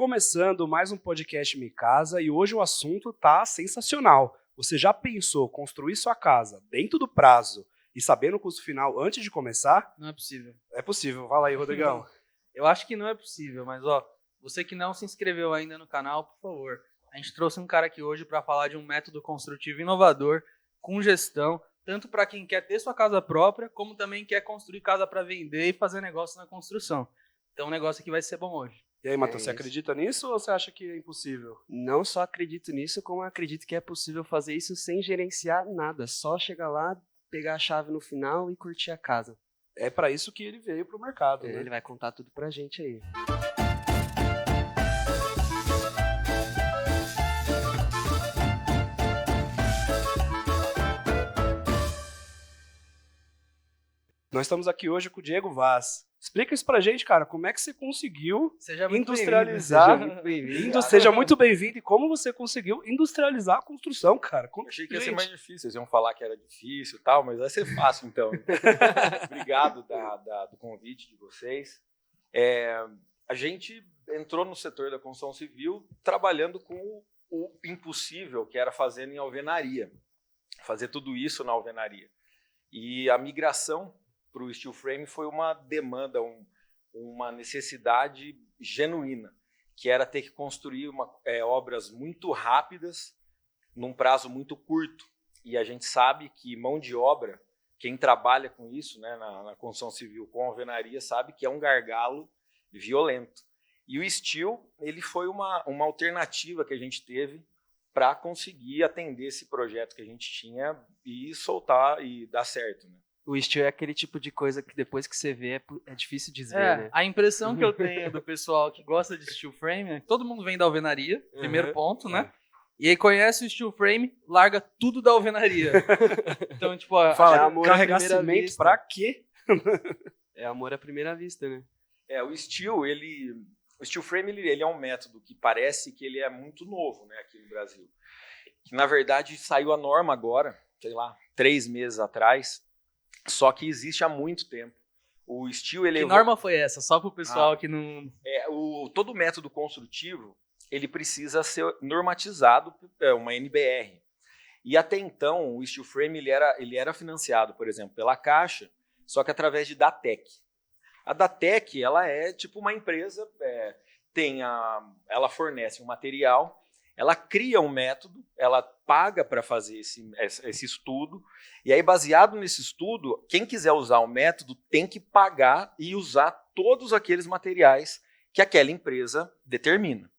começando mais um podcast Minha Casa e hoje o assunto tá sensacional. Você já pensou construir sua casa dentro do prazo e sabendo o custo final antes de começar? Não é possível. É possível. Fala aí, Rodrigão. Eu acho que não é possível, mas você que não se inscreveu ainda no canal, por favor. A gente trouxe um cara aqui hoje para falar de um método construtivo inovador, com gestão, tanto para quem quer ter sua casa própria, como também quer construir casa para vender e fazer negócio na construção. Então o negócio aqui vai ser bom hoje. E aí, Matheus, você acredita nisso ou você acha que é impossível? Não só acredito nisso, como acredito que é possível fazer isso sem gerenciar nada. Só chegar lá, pegar a chave no final e curtir a casa. É para isso que ele veio pro mercado, né? Ele vai contar tudo pra gente aí. Nós estamos aqui hoje com o Diego Vaz. Explica isso pra gente, cara. Como é que você conseguiu industrializar? Seja muito bem-vindo. E como você conseguiu industrializar a construção, cara? Eu achei que ia ser mais difícil. Vocês iam falar que era difícil e tal, mas vai ser fácil, então. Obrigado do convite de vocês. A gente entrou no setor da construção civil trabalhando com o impossível, que era fazer em alvenaria. Fazer tudo isso na alvenaria. E a migração para o steel frame foi uma demanda, uma necessidade genuína, que era ter que construir obras muito rápidas, num prazo muito curto. E a gente sabe que mão de obra, quem trabalha com isso, né, na construção civil, com alvenaria, sabe que é um gargalo violento. E o steel, ele foi uma alternativa que a gente teve para conseguir atender esse projeto que a gente tinha e soltar e dar certo, né? O steel é aquele tipo de coisa que depois que você vê é difícil de ver, né? A impressão que eu tenho do pessoal que gosta de steel frame é que todo mundo vem da alvenaria, primeiro ponto, né? E aí conhece o steel frame, larga tudo da alvenaria. Então, tipo, carregar cimento pra quê? É amor à primeira vista, né? O steel frame ele é um método que parece que ele é muito novo, né, aqui no Brasil. Que, na verdade, saiu a norma agora, sei lá, 3 meses atrás, só que existe há muito tempo. O steel, que norma foi essa? Só para o pessoal que não... Todo método construtivo, ele precisa ser normatizado, uma NBR. E até então, o steel frame ele era financiado, por exemplo, pela Caixa, só que através de Datec. A Datec, ela é tipo uma empresa, ela fornece um material, ela cria um método, ela paga para fazer esse estudo, e aí baseado nesse estudo, quem quiser usar o método tem que pagar e usar todos aqueles materiais que aquela empresa determina.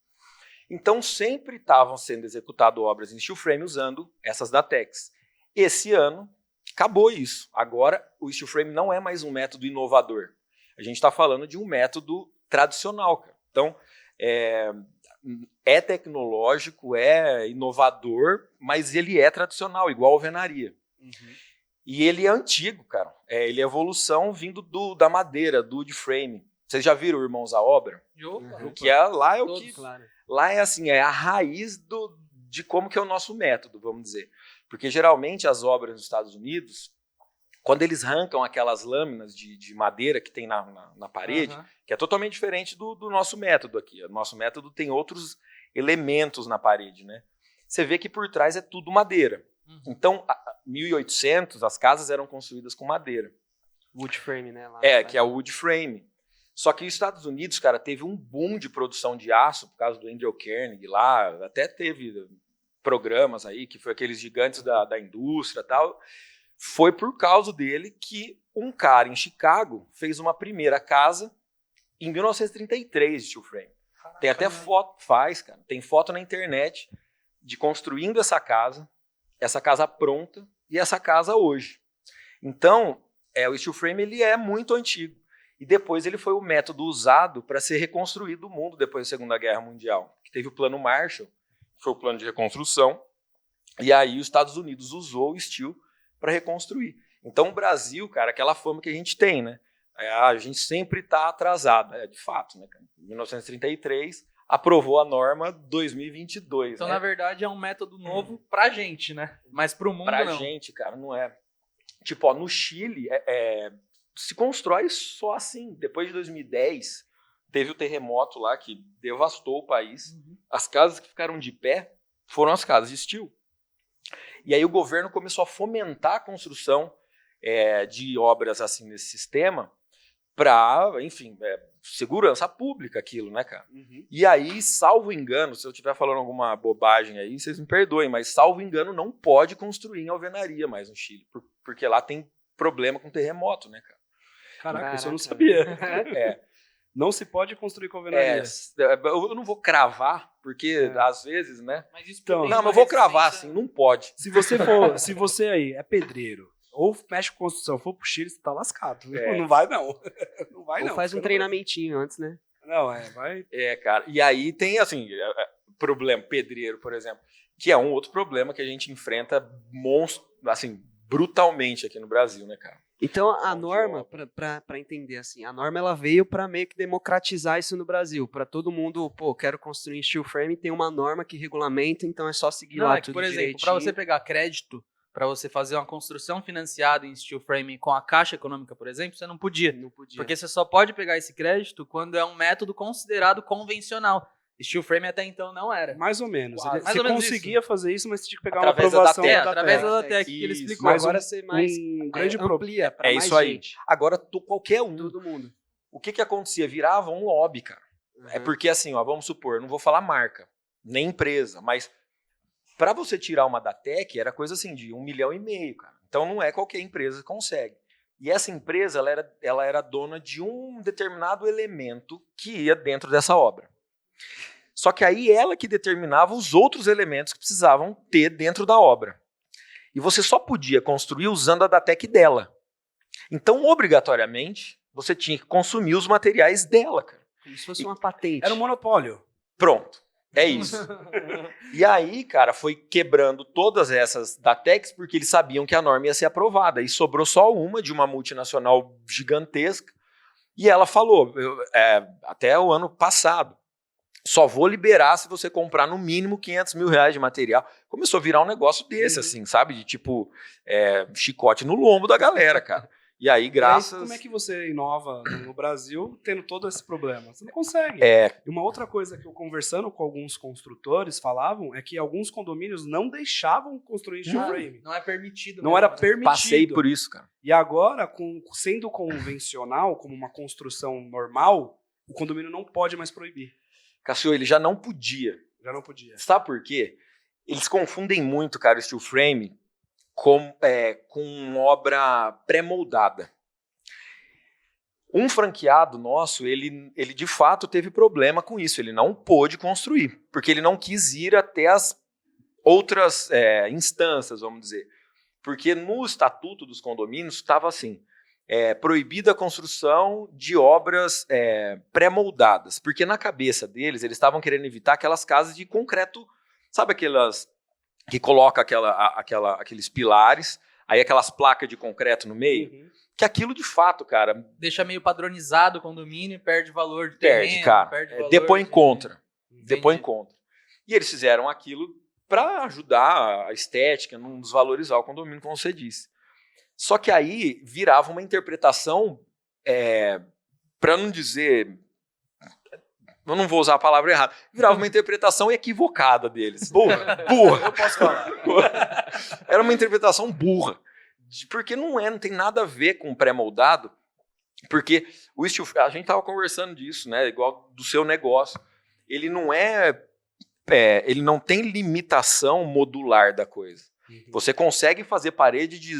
Então sempre estavam sendo executadas obras em steel frame usando essas Datecs. Esse ano acabou isso. Agora o steel frame não é mais um método inovador. A gente está falando de um método tradicional, cara. Então, é tecnológico, é inovador, mas ele é tradicional, igual a alvenaria. Uhum. E ele é antigo, cara. Ele é evolução vindo da madeira, do wood frame. Vocês já viram Irmãos à Obra? Uhum. Que lá é o que... Claro. Lá é assim, é a raiz de como que é o nosso método, vamos dizer. Porque geralmente as obras nos Estados Unidos, quando eles arrancam aquelas lâminas de madeira que tem na parede, que é totalmente diferente do nosso método aqui. O nosso método tem outros elementos na parede, né? Você vê que por trás é tudo madeira. Então, 1800, as casas eram construídas com madeira. Wood frame, né? Que é o wood frame. Só que os Estados Unidos, cara, teve um boom de produção de aço por causa do Andrew Carnegie lá. Até teve programas aí, que foi aqueles gigantes da indústria e tal. Foi por causa dele que um cara em Chicago fez uma primeira casa em 1933 de steel frame. Tem até foto, cara. Tem foto na internet de construindo essa casa pronta e essa casa hoje. Então, o steel frame ele é muito antigo. E depois ele foi o método usado para ser reconstruído o mundo depois da Segunda Guerra Mundial. Que teve o Plano Marshall, que foi o plano de reconstrução. E aí os Estados Unidos usou o steel para reconstruir. Então o Brasil, cara, aquela fama que a gente tem, né? A gente sempre está atrasado, de fato, né? Em 1933 aprovou a norma 2022. Então, né? Na verdade, é um método novo pra gente, né? Mas pro mundo pra não. Pra gente, cara, não é. Tipo, no Chile, se constrói só assim. Depois de 2010, teve o terremoto lá que devastou o país. As casas que ficaram de pé foram as casas de steel. E aí o governo começou a fomentar a construção de obras assim nesse sistema para, enfim, segurança pública aquilo, né, cara? E aí, salvo engano, se eu estiver falando alguma bobagem aí, vocês me perdoem, mas salvo engano, não pode construir em alvenaria mais no Chile, porque lá tem problema com terremoto, né, cara? Caraca, isso eu não sabia. Não se pode construir com alvenaria. Eu não vou cravar, porque às vezes, né? Mas isso Então, não, mas eu vou cravar assim, não pode. Se você aí é pedreiro, ou mexe com construção, for pro Chile, você tá lascado. Não vai, não. Não vai, Ou não. faz um treinamentinho antes, né? Não, vai. Cara. E aí tem, assim, problema, pedreiro, por exemplo, que é um outro problema que a gente enfrenta assim, brutalmente aqui no Brasil, né, cara? Então, a norma, para entender assim, a norma ela veio para meio que democratizar isso no Brasil, para todo mundo, quero construir em steel frame, tem uma norma que regulamenta, então é só seguir lá tudo por exemplo, direitinho. para você pegar crédito, para você fazer uma construção financiada em steel frame com a Caixa Econômica, por exemplo, você não podia. Não podia. Porque você só pode pegar esse crédito quando é um método considerado convencional. Steel frame até então não era. Mais ou menos. Mais Você ou menos conseguia fazer isso, mas você tinha que pegar Através uma aprovação da através TEC. da DATEC que ele explicou. Mas agora você mais grande amplia para mais isso aí. gente. Agora, qualquer um. Todo mundo. O que acontecia? Virava um lobby, cara. É porque assim, vamos supor, não vou falar marca, nem empresa, mas para você tirar uma DATEC era coisa assim de 1,5 milhão, cara. Então não é qualquer empresa que consegue. E essa empresa, ela era dona de um determinado elemento que ia dentro dessa obra. Só que aí ela que determinava os outros elementos que precisavam ter dentro da obra. E você só podia construir usando a DATEC dela. Então, obrigatoriamente, você tinha que consumir os materiais dela, cara. Como se fosse uma patente. Era um monopólio. Pronto. É isso. E aí, cara, foi quebrando todas essas DATECs porque eles sabiam que a norma ia ser aprovada. E sobrou só uma de uma multinacional gigantesca. E ela falou, até o ano passado, só vou liberar se você comprar no mínimo R$500 mil de material. Começou a virar um negócio desse, assim, sabe? De tipo, chicote no lombo da galera, cara. E aí, graças... Como é que você inova no Brasil tendo todo esse problema? Você não consegue. E uma outra coisa que eu conversando com alguns construtores falavam é que alguns condomínios não deixavam construir steel frame. Não é permitido. Não era permitido. Passei por isso, cara. E agora, sendo convencional, como uma construção normal, o condomínio não pode mais proibir. Cassio, ele já não podia. Já não podia. Sabe por quê? Eles confundem muito, cara, o steel frame com obra pré-moldada. Um franqueado nosso, ele de fato teve problema com isso. Ele não pôde construir, porque ele não quis ir até as outras instâncias, vamos dizer. Porque no estatuto dos condomínios estava assim, proibida a construção de obras pré-moldadas. Porque na cabeça deles, eles estavam querendo evitar aquelas casas de concreto, sabe aquelas que coloca aqueles pilares, aí aquelas placas de concreto no meio, que aquilo de fato, cara... Deixa meio padronizado o condomínio, perde valor de terreno. Perde, cara. Depõe contra. Depõe contra. E eles fizeram aquilo para ajudar a estética, não desvalorizar o condomínio, como você disse. Só que aí virava uma interpretação, para não dizer... Eu não vou usar a palavra errada. Virava uma interpretação equivocada deles. Burra. Eu posso falar. Era uma interpretação burra. Porque não tem nada a ver com pré-moldado. Porque o steel, a gente estava conversando disso, né? Igual do seu negócio. Ele não ele não tem limitação modular da coisa. Você consegue fazer parede de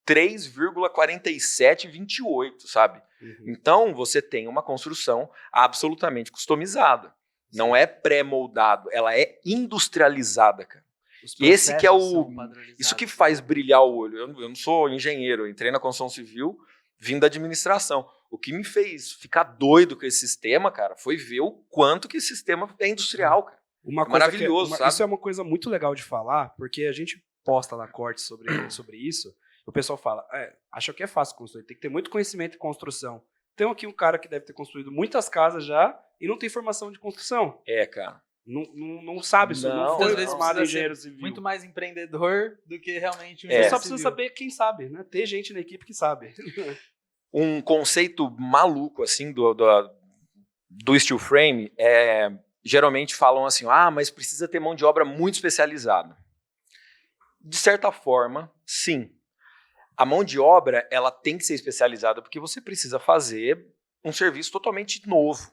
3,4728, sabe? Então, você tem uma construção absolutamente customizada. Não é pré-moldado, ela é industrializada, cara. Esse que é isso que faz brilhar o olho. Eu não sou engenheiro, eu entrei na construção civil, vim da administração. O que me fez ficar doido com esse sistema, cara, foi ver o quanto que esse sistema é industrial, cara. Maravilhoso, sabe? Isso é uma coisa muito legal de falar, porque a gente posta lá corte sobre isso. O pessoal fala, acha que é fácil construir, tem que ter muito conhecimento em construção. Tem aqui um cara que deve ter construído muitas casas já e não tem formação de construção. Cara. Não sabe isso, não foi formado em engenheiro civil. Muito mais empreendedor do que realmente um Você só precisa saber quem sabe, né? Ter gente na equipe que sabe. Um conceito maluco, assim, do steel frame, geralmente falam assim, mas precisa ter mão de obra muito especializada. De certa forma, sim. A mão de obra, ela tem que ser especializada porque você precisa fazer um serviço totalmente novo.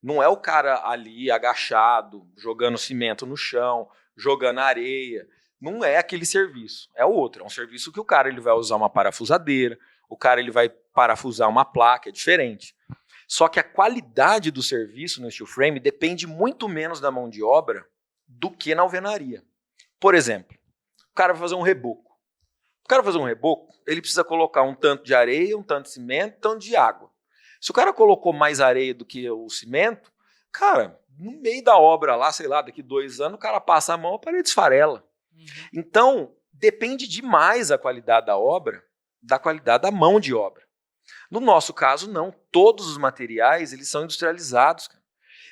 Não é o cara ali agachado, jogando cimento no chão, jogando areia. Não é aquele serviço, é outro. É um serviço que o cara ele vai usar uma parafusadeira, o cara ele vai parafusar uma placa, é diferente. Só que a qualidade do serviço no steel frame depende muito menos da mão de obra do que na alvenaria. Por exemplo, o cara vai fazer um reboco. O cara vai fazer um reboco, ele precisa colocar um tanto de areia, um tanto de cimento, um tanto de água. Se o cara colocou mais areia do que o cimento, cara, no meio da obra lá, sei lá, daqui 2 anos, o cara passa a mão, a parede esfarela. Então, depende demais a qualidade da obra da qualidade da mão de obra. No nosso caso, não. Todos os materiais, eles são industrializados. Cara.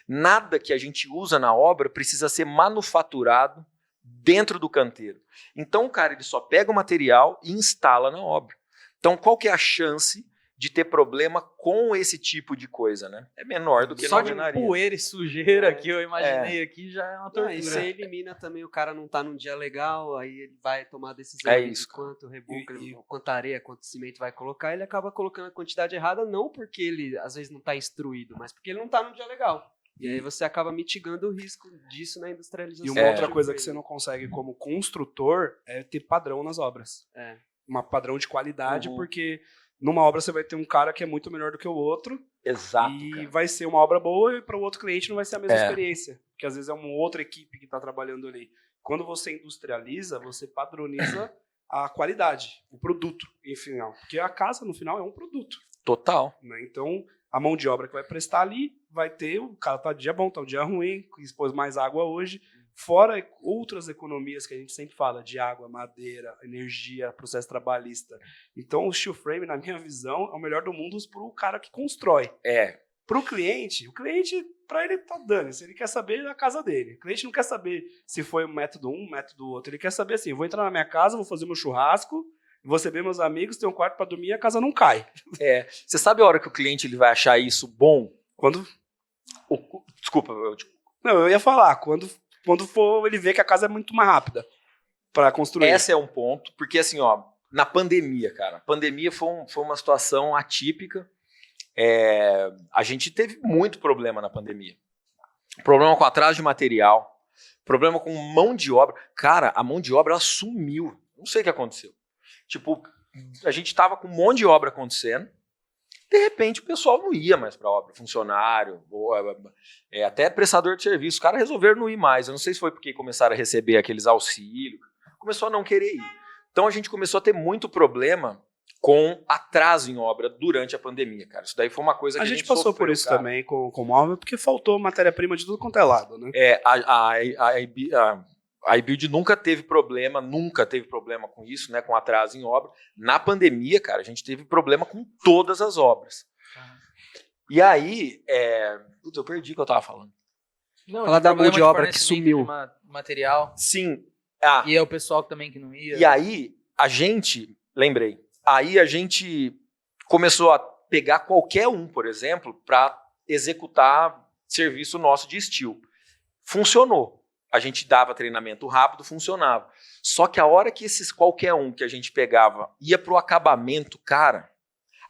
Nada que a gente usa na obra precisa ser manufaturado dentro do canteiro. Então, o cara ele só pega o material e instala na obra. Então, qual que é a chance de ter problema com esse tipo de coisa, né? É menor do que só na alvenaria. alvenaria. Só de poeira e sujeira que eu imaginei aqui já é uma tortura. E você elimina também, o cara não tá num dia legal, aí ele vai tomar a decisão de quanto reboco, quanta areia, quanto cimento vai colocar, ele acaba colocando a quantidade errada, não porque ele às vezes não tá instruído, mas porque ele não tá num dia legal. E aí você acaba mitigando o risco disso na industrialização. E uma outra coisa que você não consegue como construtor é ter padrão nas obras. Um padrão de qualidade, porque numa obra você vai ter um cara que é muito melhor do que o outro. Exato. E cara. vai ser uma obra boa e para o outro cliente não vai ser a mesma experiência. Porque às vezes é uma outra equipe que está trabalhando ali. Quando você industrializa, você padroniza a qualidade, o produto, em final. Porque a casa, no final, é um produto. Total. Né? Então, a mão de obra que vai prestar ali vai ter, o cara tá dia bom, tá um dia ruim, expôs mais água hoje, fora outras economias que a gente sempre fala, de água, madeira, energia, processo trabalhista. Então, o steel frame, na minha visão, é o melhor do mundo para o cara que constrói. Para o cliente, para ele tá dando, se ele quer saber da casa dele. O cliente não quer saber se foi um método outro. Ele quer saber assim, eu vou entrar na minha casa, vou fazer meu churrasco, vou receber meus amigos, ter um quarto para dormir e a casa não cai. Você sabe a hora que o cliente ele vai achar isso bom? Quando... Desculpa. Não, eu ia falar, quando for ele ver que a casa é muito mais rápida para construir. Esse é um ponto, porque assim, na pandemia, cara, a pandemia foi uma situação atípica. A gente teve muito problema na pandemia. Problema com atraso de material, problema com mão de obra. Cara, a mão de obra ela sumiu. Não sei o que aconteceu. Tipo, a gente tava com um monte de obra acontecendo. De repente, o pessoal não ia mais para a obra. Funcionário, até prestador de serviço. Os caras resolveram não ir mais. Eu não sei se foi porque começaram a receber aqueles auxílios. Começou a não querer ir. Então, a gente começou a ter muito problema com atraso em obra durante a pandemia, cara. Isso daí foi uma coisa que a gente passou sofreu, por isso cara. também com móvel, porque faltou matéria-prima de tudo quanto é lado, né? A iBuild nunca teve problema com isso, né, com atraso em obra. Na pandemia, cara, a gente teve problema com todas as obras. E aí, eu perdi o que eu tava falando. Não, falar da mão de obra que sumiu. Material. Sim. E é o pessoal também que não ia. E aí, lembrei, a gente começou a pegar qualquer um, por exemplo, para executar serviço nosso de steel. Funcionou. A gente dava treinamento rápido, funcionava. Só que a hora que qualquer um que a gente pegava ia para o acabamento, cara,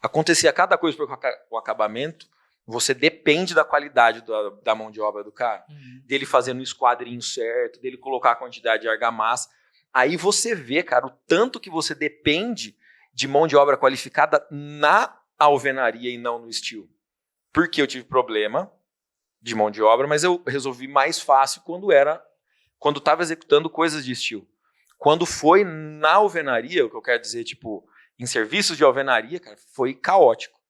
acontecia cada coisa para o acabamento, você depende da qualidade da mão de obra do cara. Dele fazendo o esquadrinho certo, dele colocar a quantidade de argamassa. Aí você vê, cara, o tanto que você depende de mão de obra qualificada na alvenaria e não no steel. Porque eu tive problema de mão de obra, mas eu resolvi mais fácil quando estava executando coisas de steel. Quando foi na alvenaria, o que eu quero dizer, tipo, em serviços de alvenaria, cara, foi caótico.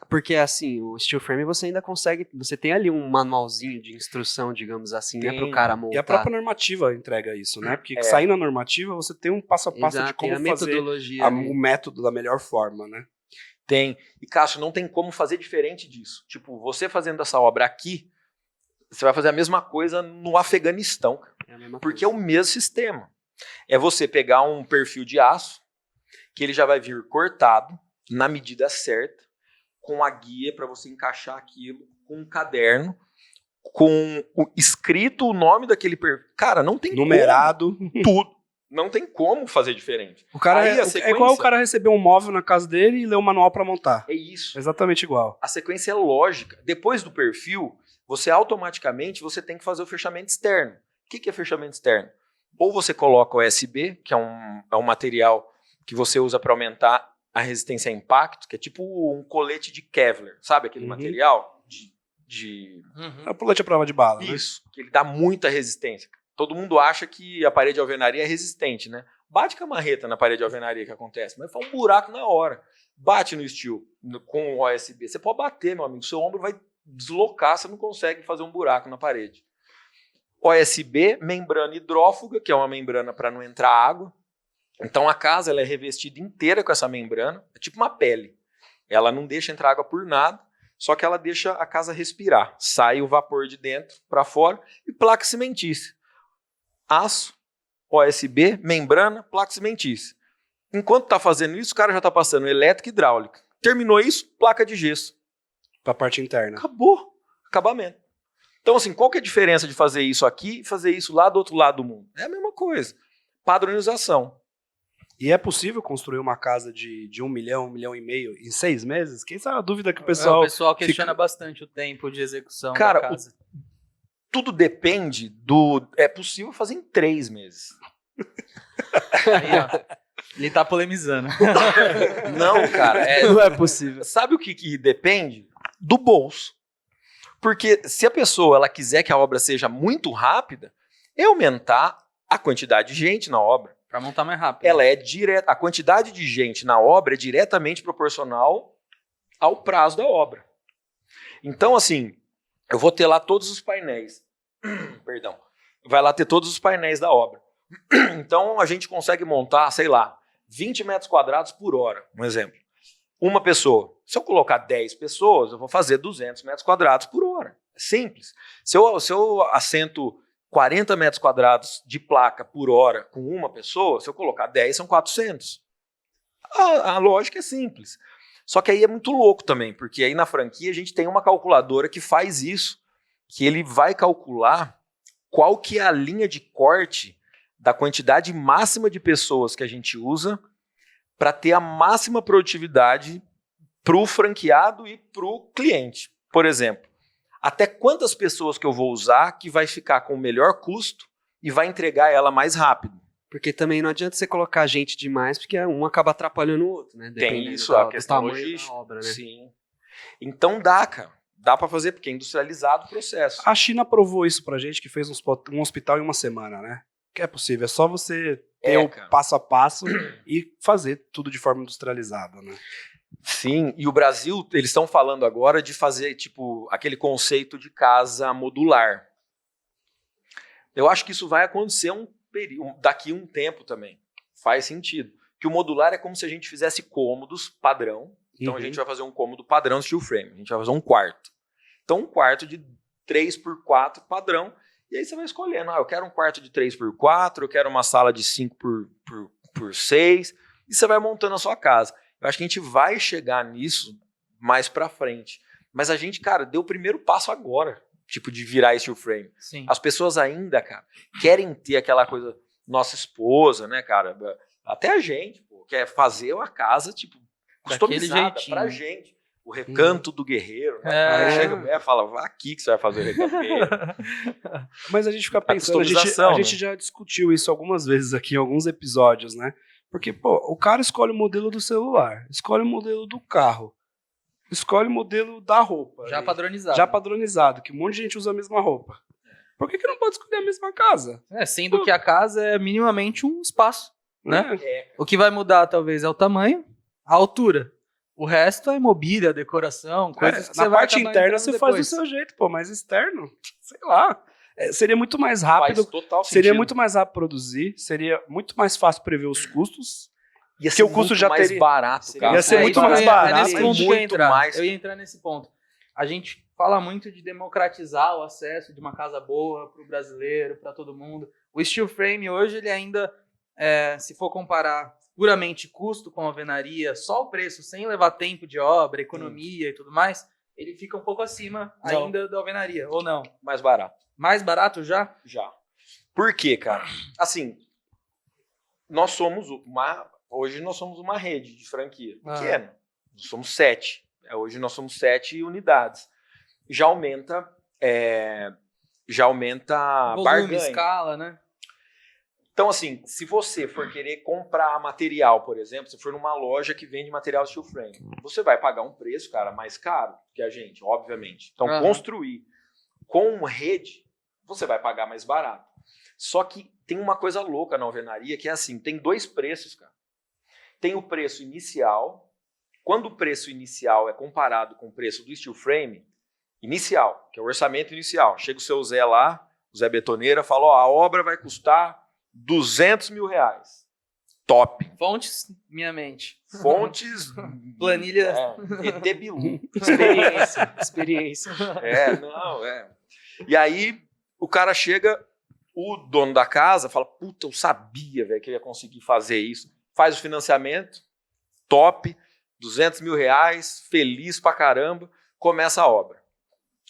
Porque assim, o steel frame você ainda consegue, você tem ali um manualzinho de instrução, digamos assim, né, para o cara montar. E a própria normativa entrega isso, né? Porque sair na normativa, você tem um passo a passo de como fazer o método da melhor forma, né? Tem. E, Cássio, não tem como fazer diferente disso. Tipo, você fazendo essa obra aqui, você vai fazer a mesma coisa no Afeganistão. Porque é o mesmo sistema. É você pegar um perfil de aço, que ele já vai vir cortado, na medida certa, com a guia para você encaixar aquilo com um caderno, com escrito o nome daquele perfil. Cara, não tem numerado. Tudo. Não tem como fazer diferente. O cara é igual o cara receber um móvel na casa dele e ler um manual para montar. É isso. Exatamente igual. A sequência é lógica. Depois do perfil, você automaticamente tem que fazer o fechamento externo. O que é fechamento externo? Ou você coloca o OSB, que é um material que você usa para aumentar a resistência a impacto, que é tipo um colete de Kevlar, sabe aquele material de a colete à prova de bala. Isso, né? Que ele dá muita resistência. Todo mundo acha que a parede de alvenaria é resistente, né? Bate com a marreta na parede de alvenaria que acontece, mas faz um buraco na hora. Bate no steel com o OSB. Você pode bater, meu amigo, seu ombro vai deslocar, você não consegue fazer um buraco na parede. OSB, membrana hidrófuga, que é uma membrana para não entrar água. Então a casa ela é revestida inteira com essa membrana, é tipo uma pele. Ela não deixa entrar água por nada, só que ela deixa a casa respirar. Sai o vapor de dentro para fora e placa cimentícia. Aço, OSB, membrana, placa cimentícia. Enquanto está fazendo isso, o cara já está passando elétrica e hidráulica. Terminou isso, placa de gesso. Para a parte interna. Acabou. Acabamento. Então, assim, qual que é a diferença de fazer isso aqui e fazer isso lá do outro lado do mundo? É a mesma coisa. Padronização. E é possível construir uma casa de 1 milhão, 1,5 milhão em 6 meses? Quem sabe a dúvida que o pessoal... O pessoal questiona bastante o tempo de execução da casa. Tudo depende do... É possível fazer em 3 meses. Aí, ó. Ele tá polemizando. Não, cara. Não é possível. Sabe o que depende? Do bolso. Porque se a pessoa ela quiser que a obra seja muito rápida, é aumentar a quantidade de gente na obra. Para montar mais rápido. Ela é direta. A quantidade de gente na obra é diretamente proporcional ao prazo da obra. Então, assim, eu vou ter lá todos os painéis. Perdão. Vai lá ter todos os painéis da obra. Então, a gente consegue montar, sei lá, 20 metros quadrados por hora, um exemplo. Uma pessoa. Se eu colocar 10 pessoas, eu vou fazer 200 metros quadrados por hora. É simples. Se eu assento 40 metros quadrados de placa por hora com uma pessoa, se eu colocar 10, são 400. A lógica é simples. Só que aí é muito louco também, porque aí na franquia a gente tem uma calculadora que faz isso, que ele vai calcular qual que é a linha de corte da quantidade máxima de pessoas que a gente usa para ter a máxima produtividade para o franqueado e para o cliente. Por exemplo, até quantas pessoas que eu vou usar que vai ficar com o melhor custo e vai entregar ela mais rápido. Porque também não adianta você colocar gente demais, porque um acaba atrapalhando o outro, né? Tem isso, a questão logística. Da obra, né? Sim. Então dá, cara. Dá para fazer, porque é industrializado o processo. A China provou isso pra gente, que fez um hospital em uma semana, né? Que é possível, é só você ter o passo a passo e fazer tudo de forma industrializada, né? Sim, e o Brasil, eles estão falando agora de fazer, tipo, aquele conceito de casa modular. Eu acho que isso vai acontecer daqui a um tempo também. Faz sentido. Que o modular é como se a gente fizesse cômodos padrão. Então a gente vai fazer um cômodo padrão steel frame. A gente vai fazer um quarto. Então um quarto de 3x4 padrão. E aí você vai escolhendo. Eu quero um quarto de 3x4, eu quero uma sala de 5x6. E você vai montando a sua casa. Eu acho que a gente vai chegar nisso mais pra frente. Mas a gente, cara, deu o primeiro passo agora. Tipo, de virar steel frame. Sim. As pessoas ainda, cara, querem ter aquela coisa, nossa esposa, né, cara? Até a gente, pô, quer fazer uma casa, tipo, customizada pra gente. O recanto do guerreiro. Né? Aí chega a mulher e fala, vá aqui que você vai fazer o recanto do guerreiro. Mas a gente fica pensando, a gente já discutiu isso algumas vezes aqui, em alguns episódios, né? Porque, pô, o cara escolhe o modelo do celular, escolhe o modelo do carro, escolhe o modelo da roupa. Já padronizado. Já padronizado, que um monte de gente usa a mesma roupa. Por que não pode escolher a mesma casa? Sendo que a casa é minimamente um espaço, né? O que vai mudar, talvez, é o tamanho, a altura. O resto é mobília, decoração, coisas que você vai na parte interna você faz do seu jeito, pô, mas externo, sei lá. Seria muito mais rápido. Faz total sentido. Seria muito mais rápido produzir, seria muito mais fácil prever os custos. Ia ser o custo já mais barato, cara. Ia ser muito mais barato. Eu ia entrar nesse ponto. A gente fala muito de democratizar o acesso de uma casa boa para o brasileiro, para todo mundo. O steel frame hoje, ele ainda, se for comparar puramente custo com alvenaria, só o preço, sem levar tempo de obra, economia e tudo mais, ele fica um pouco acima ainda da alvenaria, ou não? Mais barato. Mais barato já? Já. Por quê, cara? Assim, hoje nós somos uma rede de franquia pequena. Nós somos 7. Hoje nós somos 7 unidades. Já aumenta volume, barganha. escala, né? Então, assim, se você for querer comprar material, por exemplo, se for numa loja que vende material steel frame, você vai pagar um preço, cara, mais caro que a gente, obviamente. Então, construir com rede, você vai pagar mais barato. Só que tem uma coisa louca na alvenaria, que é assim, tem 2 preços, cara. Tem o preço inicial. Quando o preço inicial é comparado com o preço do steel frame, inicial, que é o orçamento inicial. Chega o seu Zé lá, o Zé Betoneira, fala, ó, a obra vai custar R$200 mil. Top. Fontes, minha mente. Fontes... Planilha. ET Bilu. Experiência. E aí, o cara chega, o dono da casa fala, puta, eu sabia, velho, que eu ia conseguir fazer isso. Faz o financiamento, top, R$200 mil, feliz pra caramba, começa a obra.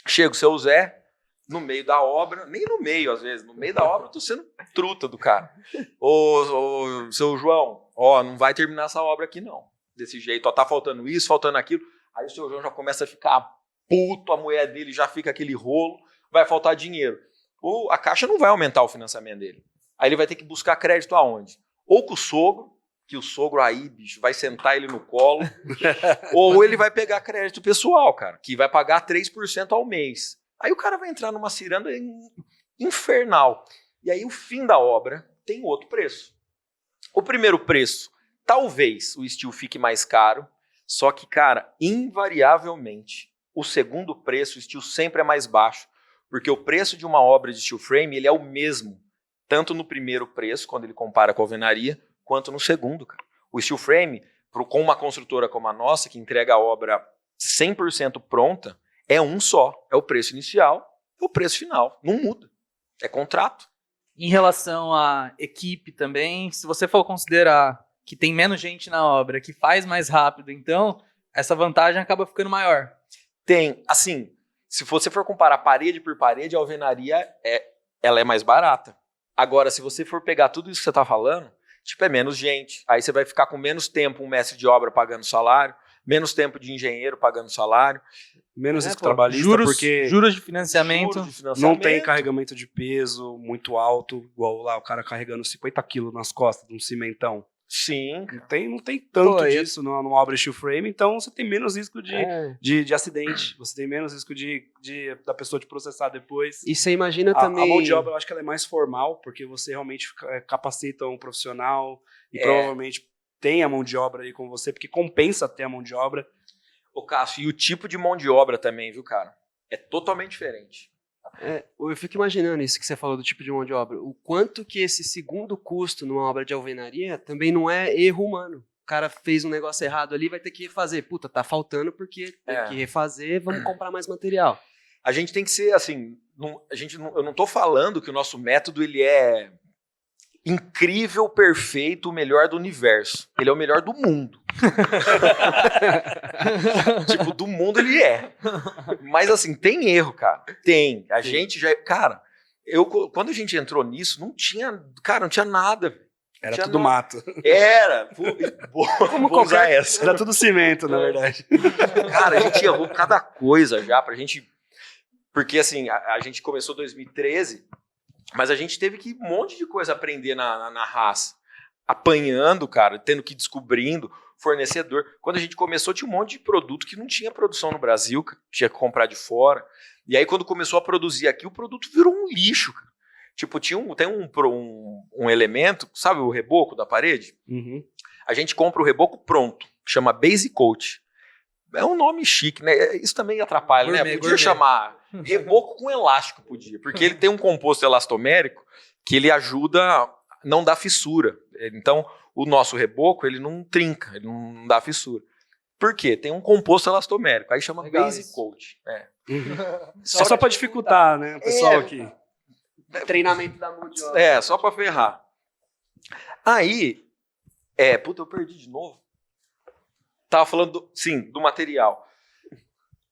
Chega o seu Zé, no meio da obra, nem no meio às vezes, no meio da obra eu tô sendo truta do cara. Ô, seu João, ó, não vai terminar essa obra aqui não, desse jeito, ó, tá faltando isso, faltando aquilo. Aí o seu João já começa a ficar puto, a mulher dele já fica aquele rolo, vai faltar dinheiro. A Caixa não vai aumentar o financiamento dele. Aí ele vai ter que buscar crédito aonde? Ou com o sogro, que o sogro aí, bicho, vai sentar ele no colo, ou ele vai pegar crédito pessoal, cara, que vai pagar 3% ao mês. Aí o cara vai entrar numa ciranda infernal. E aí o fim da obra tem outro preço. O primeiro preço, talvez o steel fique mais caro, só que, cara, invariavelmente, o segundo preço, o steel sempre é mais baixo, porque o preço de uma obra de steel frame, ele é o mesmo, tanto no primeiro preço, quando ele compara com a alvenaria, quanto no segundo, cara. O steel frame, com uma construtora como a nossa, que entrega a obra 100% pronta, é um só. É o preço inicial, é o preço final. Não muda. É contrato. Em relação à equipe também, se você for considerar que tem menos gente na obra, que faz mais rápido, então, essa vantagem acaba ficando maior. Tem, assim, se você for comparar parede por parede, a alvenaria ela é mais barata. Agora, se você for pegar tudo isso que você está falando, tipo, é menos gente. Aí você vai ficar com menos tempo um mestre de obra pagando salário, menos tempo de engenheiro pagando salário. Menos risco trabalhista, porque juros de financiamento, não tem carregamento de peso muito alto, igual lá o cara carregando 50 quilos nas costas de um cimentão. Sim. Não tem tanto disso numa obra steel frame, então você tem menos risco de acidente, você tem menos risco da pessoa te processar depois. E você imagina também... A mão de obra, eu acho que ela é mais formal, porque você realmente capacita um profissional e provavelmente tem a mão de obra aí com você, porque compensa ter a mão de obra. Ô, Cássio, e o tipo de mão de obra também, viu, cara? É totalmente diferente. Eu fico imaginando isso que você falou do tipo de mão de obra. O quanto que esse segundo custo numa obra de alvenaria também não é erro humano. O cara fez um negócio errado ali, vai ter que refazer. Puta, tá faltando porque tem que refazer, vamos comprar mais material. A gente tem que ser, assim, eu não tô falando que o nosso método ele é incrível, perfeito, o melhor do universo. Ele é o melhor do mundo. Tipo, do mundo ele é. Mas assim, tem erro, cara. Tem. A gente já... Cara, quando a gente entrou nisso, não tinha nada. Era tudo mato. Era. Vou usar essa. Era tudo cimento, na verdade. Cara, a gente errou cada coisa já pra gente... Porque assim, a gente começou em 2013... Mas a gente teve que um monte de coisa aprender na raça. Apanhando, cara, tendo que ir descobrindo, fornecedor. Quando a gente começou, tinha um monte de produto que não tinha produção no Brasil, tinha que comprar de fora. E aí, quando começou a produzir aqui, o produto virou um lixo, cara. Tipo, tem um elemento, sabe o reboco da parede? Uhum. A gente compra o reboco pronto, que chama Base Coat. É um nome chique, né? Isso também atrapalha, né? Podia chamar reboco com elástico, podia. Porque ele tem um composto elastomérico que ele ajuda a não dar fissura. Então, o nosso reboco, ele não trinca, ele não dá fissura. Por quê? Tem um composto elastomérico. Aí chama Base Coat. Só para dificultar, né, o pessoal aqui. Treinamento da mão de obra. Só para ferrar. Aí, puta, eu perdi de novo. Tava falando, do material.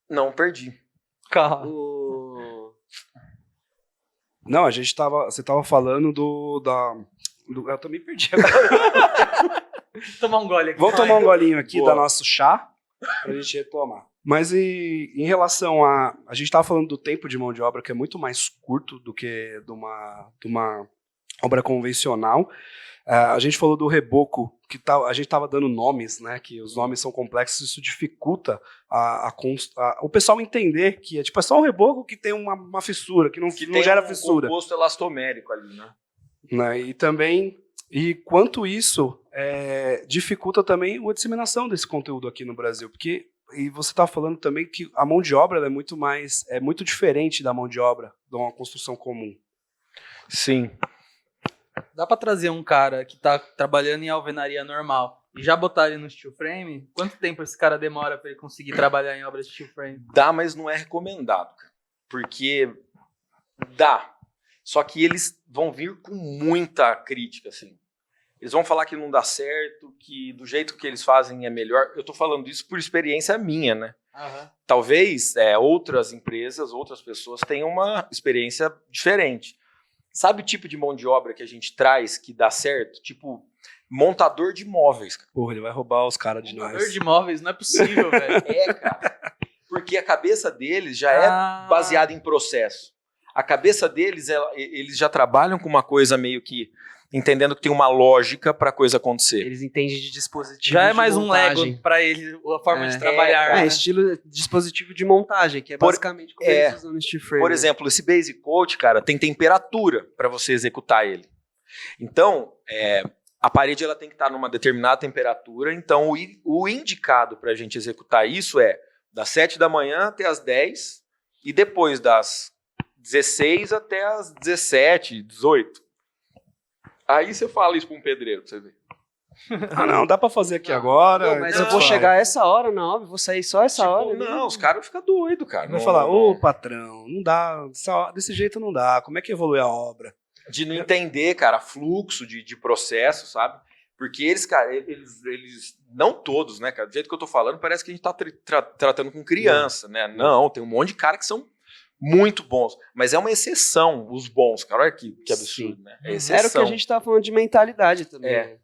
Não, perdi. Não, você tava falando eu também perdi agora. Tomar um gole aqui. Vamos tomar um golinho aqui do nosso chá pra gente retomar. Mas em relação a gente estava falando do tempo de mão de obra, que é muito mais curto do que de uma obra convencional. A gente falou do reboco, que a gente estava dando nomes, né? Que os nomes são complexos, isso dificulta o pessoal entender que é só um reboco que tem uma fissura, que não gera fissura. Um composto elastomérico ali, né? E também, quanto isso dificulta também a disseminação desse conteúdo aqui no Brasil, porque e você está falando também que a mão de obra é muito diferente da mão de obra de uma construção comum. Sim. Dá para trazer um cara que está trabalhando em alvenaria normal e já botar ele no steel frame? Quanto tempo esse cara demora para ele conseguir trabalhar em obras de steel frame? Dá, mas não é recomendado, cara. Porque dá. Só que eles vão vir com muita crítica, assim. Eles vão falar que não dá certo, que do jeito que eles fazem é melhor. Eu tô falando isso por experiência minha, né? Uhum. Talvez outras empresas, outras pessoas tenham uma experiência diferente. Sabe o tipo de mão de obra que a gente traz que dá certo? Tipo, montador de móveis. Cara. Porra, ele vai roubar os caras de nós. Montador de móveis, não é possível, velho. Cara. Porque a cabeça deles já é baseada em processo. A cabeça deles, eles já trabalham com uma coisa meio que entendendo que tem uma lógica para a coisa acontecer. Eles entendem de dispositivo já é mais montagem. Um Lego para eles, a forma de trabalhar. Né? Estilo dispositivo de montagem, que é basicamente como eles usam no steel frame. Por exemplo, esse Basic Coat, cara, tem temperatura para você executar ele. Então, a parede ela tem que estar numa determinada temperatura, então o indicado para a gente executar isso é das 7 da manhã até as 10 e depois das 16 até as 17, 18. Aí você fala isso para um pedreiro, pra você ver. Não, dá para fazer aqui agora. Não, mas eu vou chegar a essa hora na obra, vou sair só essa hora. Não, os caras ficam doidos, cara. Vai falar, ô patrão, não dá, desse jeito não dá, como é que evolui a obra? De não entender, cara, fluxo de processo, sabe? Porque eles, cara, eles não todos, né, cara? Do jeito que eu tô falando, parece que a gente tá tratando com criança, né? Não, tem um monte de cara que são muito bons, mas é uma exceção os bons, cara, olha que absurdo, né? É exceção. Era o que a gente tava falando de mentalidade também.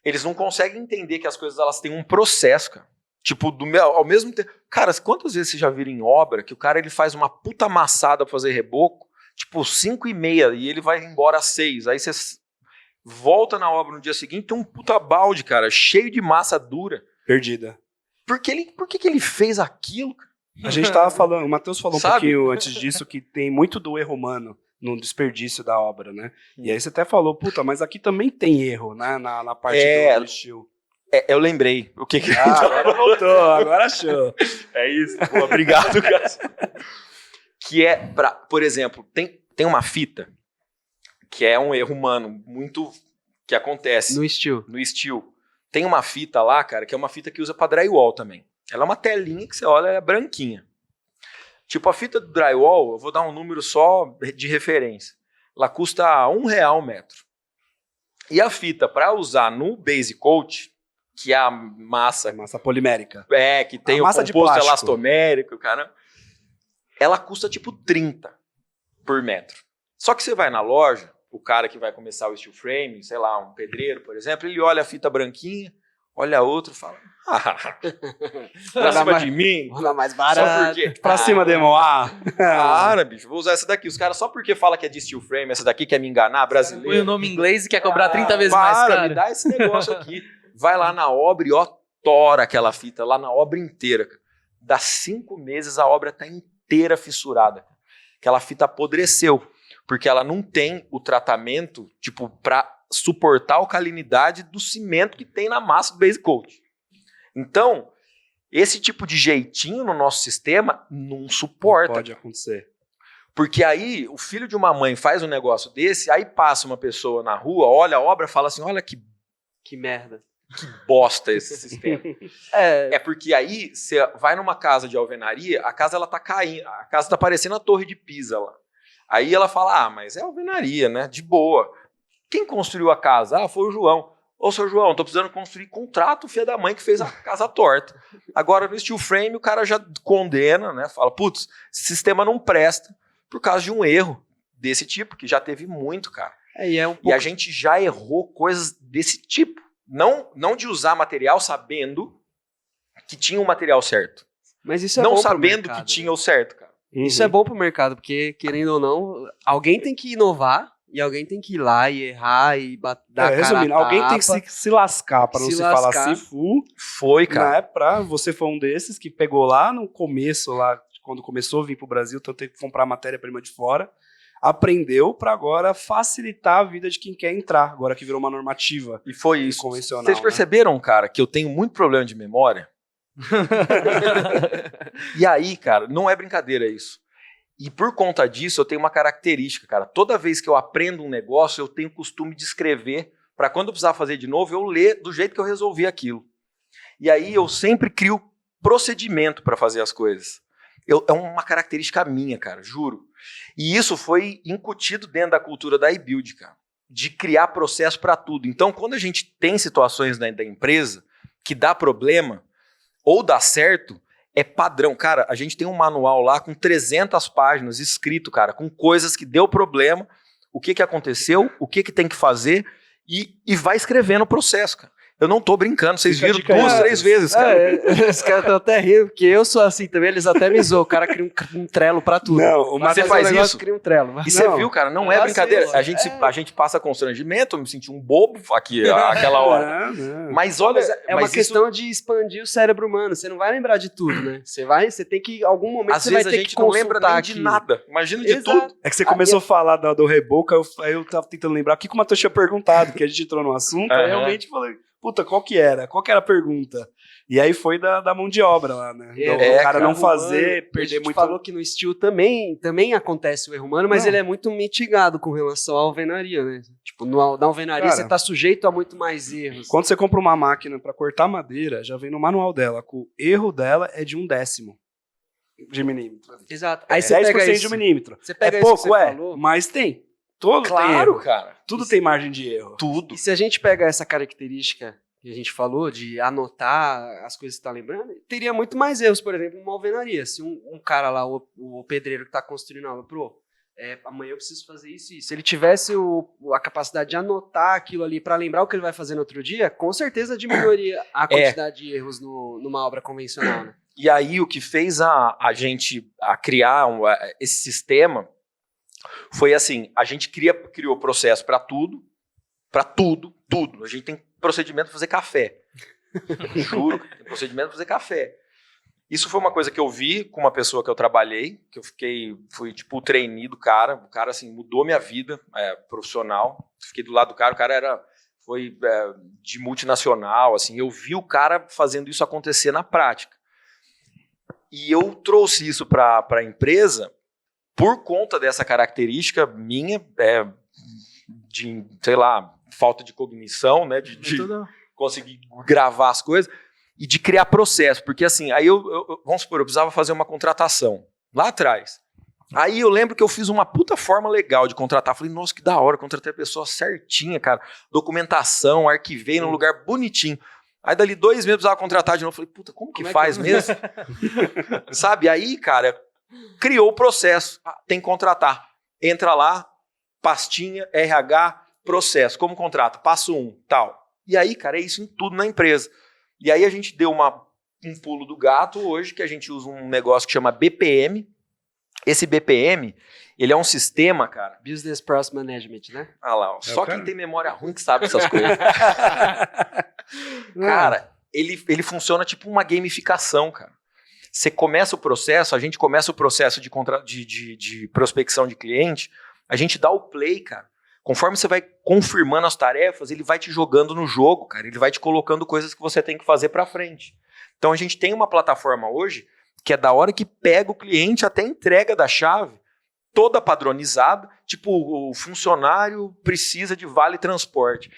Eles não conseguem entender que as coisas elas têm um processo, cara. Tipo, ao mesmo tempo... Cara, quantas vezes você já viram em obra que o cara ele faz uma puta amassada pra fazer reboco, tipo 5:30 e ele vai embora às 6, aí você volta na obra no dia seguinte tem um puta balde, cara, cheio de massa dura. Perdida. Por que ele fez aquilo, cara? A gente tava falando, o Matheus falou um pouquinho antes disso que tem muito do erro humano no desperdício da obra, né? E aí você até falou, puta, mas aqui também tem erro, né? Na parte do estilo. Eu lembrei. O que agora voltou, agora achou. É isso. Pô, obrigado, cara. Que por exemplo, tem uma fita que é um erro humano muito que acontece. No steel. No steel. Tem uma fita lá, cara, que é uma fita que usa para drywall também. Ela é uma telinha que você olha, é branquinha. Tipo, a fita do drywall, eu vou dar um número só de referência. Ela custa R$1 o metro. E a fita, para usar no Basic Coat, que é a massa polimérica. Que tem o composto elastomérico, cara. Ela custa tipo 30 por metro. Só que você vai na loja, o cara que vai começar o steel frame, sei lá, um pedreiro, por exemplo, ele olha a fita branquinha, olha a outra e fala... pra cima de mim? Vou dar mais barato. Pra cima de Moá. Cara, bicho, vou usar essa daqui. Os caras só porque fala que é de steel frame, essa daqui quer me enganar, brasileiro. Põe o nome em inglês e quer cobrar 30 vezes mais caro. Me dá esse negócio aqui. Vai lá na obra e tora aquela fita lá na obra inteira. Dá 5 meses a obra tá inteira fissurada. Aquela fita apodreceu, porque ela não tem o tratamento, tipo, pra suportar a alcalinidade do cimento que tem na massa do Basic Coat. Então, esse tipo de jeitinho no nosso sistema não suporta. Não pode acontecer. Porque aí, o filho de uma mãe faz um negócio desse, aí passa uma pessoa na rua, olha a obra e fala assim, olha que merda. Que bosta esse sistema. É porque aí, você vai numa casa de alvenaria, a casa ela tá caindo, a casa tá parecendo a Torre de Pisa lá. Aí ela fala, mas é alvenaria, né? De boa. Quem construiu a casa? Foi o João. Ô, seu João, tô precisando construir contrato, filha da mãe que fez a casa torta. Agora, no steel frame, o cara já condena, né? Fala, putz, esse sistema não presta por causa de um erro desse tipo, que já teve muito, cara. E a gente já errou coisas desse tipo. Não de usar material sabendo que tinha o material certo. Mas isso é não bom sabendo mercado, que tinha o certo, cara. Isso é bom pro mercado, porque, querendo ou não, alguém tem que inovar e alguém tem que ir lá e errar e dar resumindo, alguém tem que se lascar, pra não se falar Sifu. Foi, cara. Né, você foi um desses que pegou lá no começo, lá quando começou a vir pro Brasil, então tem que comprar matéria-prima de fora, aprendeu pra agora facilitar a vida de quem quer entrar, agora que virou uma normativa. E foi isso. Convencional. Vocês perceberam, cara, que eu tenho muito problema de memória? E aí, cara, não é brincadeira isso. E por conta disso, eu tenho uma característica, cara. Toda vez que eu aprendo um negócio, eu tenho o costume de escrever, para quando eu precisar fazer de novo, eu ler do jeito que eu resolvi aquilo. E aí eu sempre crio procedimento para fazer as coisas. É uma característica minha, cara, juro. E isso foi incutido dentro da cultura da iBuild, cara, de criar processo para tudo. Então, quando a gente tem situações da empresa que dá problema ou dá certo, é padrão. Cara, a gente tem um manual lá com 300 páginas escrito, cara, com coisas que deu problema, o que aconteceu, o que tem que fazer e vai escrevendo o processo, cara. Eu não tô brincando, vocês viram 2, 3 vezes, cara. Os caras estão até rindo, porque eu sou assim também, eles até me zoam. O cara cria um trelo pra tudo. Não, mas você faz isso. Cria um trelo. E você viu, cara, não é brincadeira. A gente passa constrangimento, eu me senti um bobo aqui, aquela hora. Mas olha... É uma questão de expandir o cérebro humano, você não vai lembrar de tudo, né? Você tem que, em algum momento, às vezes a gente não lembra nem de nada. Imagina de tudo. É que você começou a falar do Reboca, eu tava tentando lembrar o que o Matheus tinha perguntado, que a gente entrou no assunto, eu realmente falei... Puta, qual que era? Qual que era a pergunta? E aí foi da mão de obra lá, né? O cara não fazer, perder muito... falou que no steel também acontece o erro humano, mas ele é muito mitigado com relação à alvenaria, né? Tipo, na alvenaria cara, você tá sujeito a muito mais erros. Quando você compra uma máquina pra cortar madeira, já vem no manual dela, que o erro dela é de 1/10 de milímetro. Exato. Aí você 10% pega de milímetro. Você pega é pouco, falou, mas tem. Todo claro, tem erro. Cara. Tudo tem margem de erro. Tudo. E se a gente pega essa característica que a gente falou, de anotar as coisas que tá lembrando, teria muito mais erros, por exemplo, numa alvenaria. Se um cara lá, o pedreiro que tá construindo a obra, amanhã eu preciso fazer isso e isso. Se ele tivesse a capacidade de anotar aquilo ali para lembrar o que ele vai fazer no outro dia, com certeza diminuiria a quantidade de erros numa obra convencional, né? E aí o que fez a gente criar esse sistema foi assim, a gente criou processo para tudo. A gente tem procedimento para fazer café. Juro, tem procedimento para fazer café. Isso foi uma coisa que eu vi com uma pessoa que eu trabalhei, que eu fui tipo o trainee do cara. O cara assim mudou minha vida profissional. Fiquei do lado do cara, o cara foi de multinacional, assim. Eu vi o cara fazendo isso acontecer na prática. E eu trouxe isso para a empresa por conta dessa característica minha, de, sei lá, falta de cognição, né, de conseguir gravar as coisas e de criar processo, porque assim, aí vamos supor, eu precisava fazer uma contratação lá atrás. Aí eu lembro que eu fiz uma puta forma legal de contratar, falei, nossa, que da hora, contratei a pessoa certinha, cara, documentação, arquivei num lugar bonitinho. Aí dali 2 meses eu precisava contratar de novo, falei, puta, como que faz mesmo? Sabe, aí, cara, criou o processo, tem que contratar. Entra lá, pastinha, RH, processo, como contrata? Passo 1, tal. E aí, cara, é isso em tudo na empresa. E aí a gente deu um pulo do gato hoje, que a gente usa um negócio que chama BPM. Esse BPM, ele é um sistema, cara... Business Process Management, né? Ah lá, só quem tem memória ruim que sabe essas coisas. Cara, ele funciona tipo uma gamificação, cara. Você começa o processo, a gente começa o processo de prospecção de cliente, a gente dá o play, cara. Conforme você vai confirmando as tarefas, ele vai te jogando no jogo, cara. Ele vai te colocando coisas que você tem que fazer pra frente. Então a gente tem uma plataforma hoje que é da hora que pega o cliente até a entrega da chave, toda padronizada, tipo o funcionário precisa de vale transporte.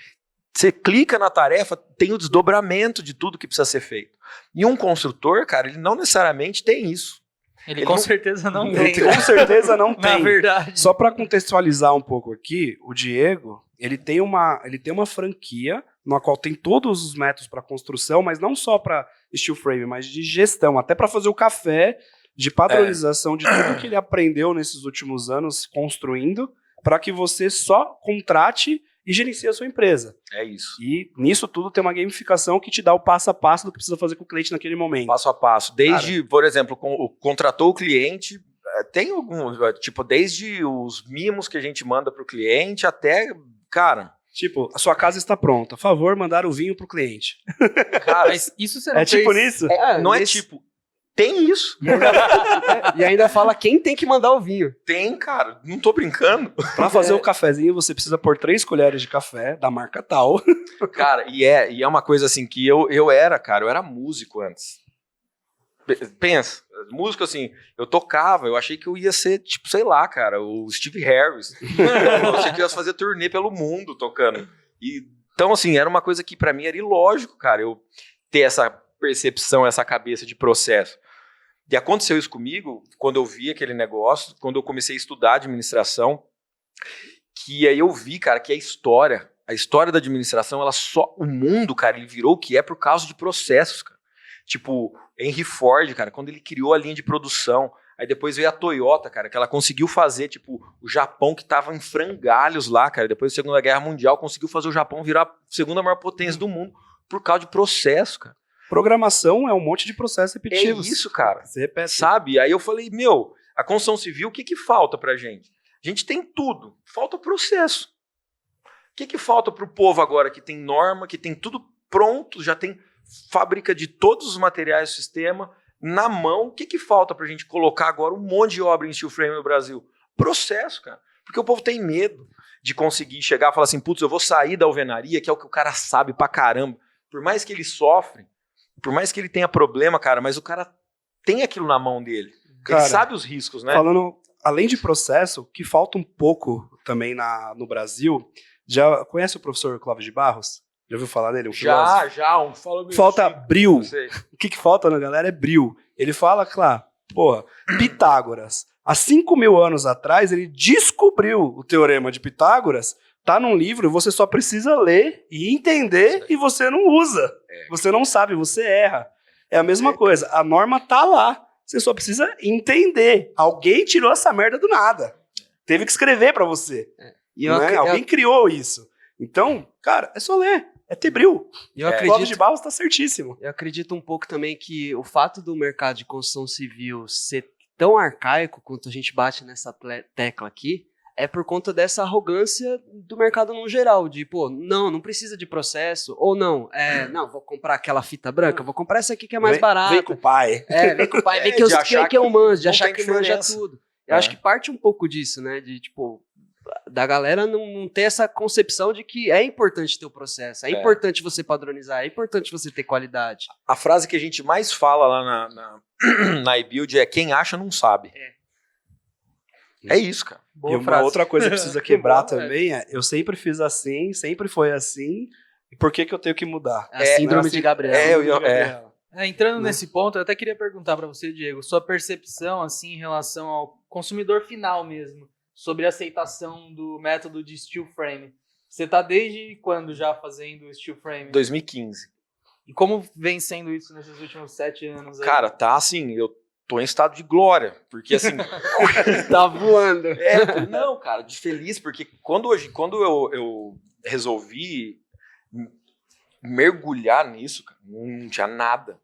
Você clica na tarefa, tem o desdobramento de tudo que precisa ser feito. E um construtor, cara, ele não necessariamente tem isso. Ele com certeza não tem. Com certeza não tem. Na verdade. Só para contextualizar um pouco aqui, o Diego, ele tem uma franquia na qual tem todos os métodos para construção, mas não só para steel frame, mas de gestão, até para fazer o café, de padronização de tudo que ele aprendeu nesses últimos anos construindo, para que você só contrate e gerencie a sua empresa. É isso. E nisso tudo tem uma gamificação que te dá o passo a passo do que precisa fazer com o cliente naquele momento. Passo a passo. Desde, por exemplo, contratou o cliente, tem algum, tipo, desde os mimos que a gente manda pro cliente até, cara... Tipo, a sua casa está pronta. A favor, mandar o vinho pro cliente. Cara, mas isso você não fez... tipo nisso? Não é tipo... Tem isso. E ainda fala quem tem que mandar o vinho. Tem, cara. Não tô brincando. Pra fazer o cafezinho, você precisa pôr 3 colheres de café da marca tal. Cara, e é uma coisa assim que eu era músico antes. Pensa, músico assim, eu tocava, eu achei que eu ia ser, tipo, sei lá, cara, o Steve Harris. Eu achei que eu ia fazer turnê pelo mundo tocando. Então, assim, era uma coisa que pra mim era ilógico, cara, eu ter essa percepção, essa cabeça de processo. E aconteceu isso comigo quando eu vi aquele negócio, quando eu comecei a estudar administração, que aí eu vi, cara, que a história da administração, o mundo, cara, ele virou o que é por causa de processos, cara. Tipo, Henry Ford, cara, quando ele criou a linha de produção, aí depois veio a Toyota, cara, que ela conseguiu fazer, tipo, o Japão que tava em frangalhos lá, cara, depois da Segunda Guerra Mundial, conseguiu fazer o Japão virar a segunda maior potência do mundo por causa de processo, cara. Programação é um monte de processos repetitivos. É isso, cara. Você repete. Sabe? Aí eu falei, a construção civil, o que falta pra gente? A gente tem tudo, falta processo. O que falta pro povo agora que tem norma, que tem tudo pronto, já tem fábrica de todos os materiais do sistema na mão? O que falta pra gente colocar agora um monte de obra em steel frame no Brasil? Processo, cara. Porque o povo tem medo de conseguir chegar e falar assim, putz, eu vou sair da alvenaria, que é o que o cara sabe pra caramba. Por mais que ele sofre, por mais que ele tenha problema, cara, mas o cara tem aquilo na mão dele. Cara, ele sabe os riscos, né? Falando, além de processo, que falta um pouco também no Brasil, já conhece o professor Clóvis de Barros? Já ouviu falar dele? Já. Falta bril. O que falta na galera é bril. Ele fala, claro, Pitágoras. Há 5.000 anos atrás, ele descobriu o teorema de Pitágoras, tá num livro, você só precisa ler e entender e você não usa. Você não sabe, você erra. É a mesma coisa, a norma tá lá, você só precisa entender. Alguém tirou essa merda do nada. Teve que escrever pra você. Alguém criou isso. Então, cara, é só ler. É ter bril. O Clóvis de Barros tá certíssimo. Eu acredito um pouco também que o fato do mercado de construção civil ser tão arcaico quanto a gente bate nessa tecla aqui, é por conta dessa arrogância do mercado no geral, de, não precisa de processo, ou não, vou comprar aquela fita branca, vou comprar essa aqui que é mais barata. Vem com o pai. Vem com o pai, vem que eu manjo, de achar que manja tudo. Eu acho que parte um pouco disso, né, de, da galera não ter essa concepção de que é importante ter o processo, é importante você padronizar, é importante você ter qualidade. A frase que a gente mais fala lá na iBuild é quem acha não sabe. É isso, cara. Boa frase. Uma outra coisa que precisa quebrar também eu sempre fiz assim, sempre foi assim, e por que eu tenho que mudar? A síndrome de Gabriel. Entrando nesse ponto, eu até queria perguntar para você, Diego, sua percepção assim em relação ao consumidor final mesmo, sobre a aceitação do método de steel frame. Você tá desde quando já fazendo steel frame? 2015. E como vem sendo isso nesses últimos 7 anos? Aí? Cara, tá assim, eu tô em estado de glória, porque assim... tá voando. Não, cara, de feliz, porque quando eu resolvi mergulhar nisso, cara, não tinha nada.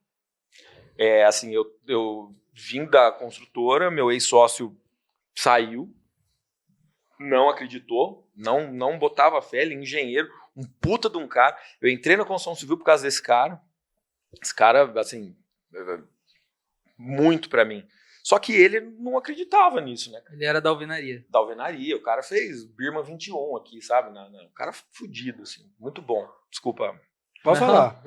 Assim, eu vim da construtora, meu ex-sócio saiu, não acreditou, não botava fé, ele é engenheiro, um puta de um cara. Eu entrei na construção civil por causa desse cara. Esse cara, assim, muito pra mim. Só que ele não acreditava nisso, né? Ele era da alvenaria. Da alvenaria. O cara fez Birma 21 aqui, sabe? Um cara fudido, assim. Muito bom. Desculpa. Pode falar.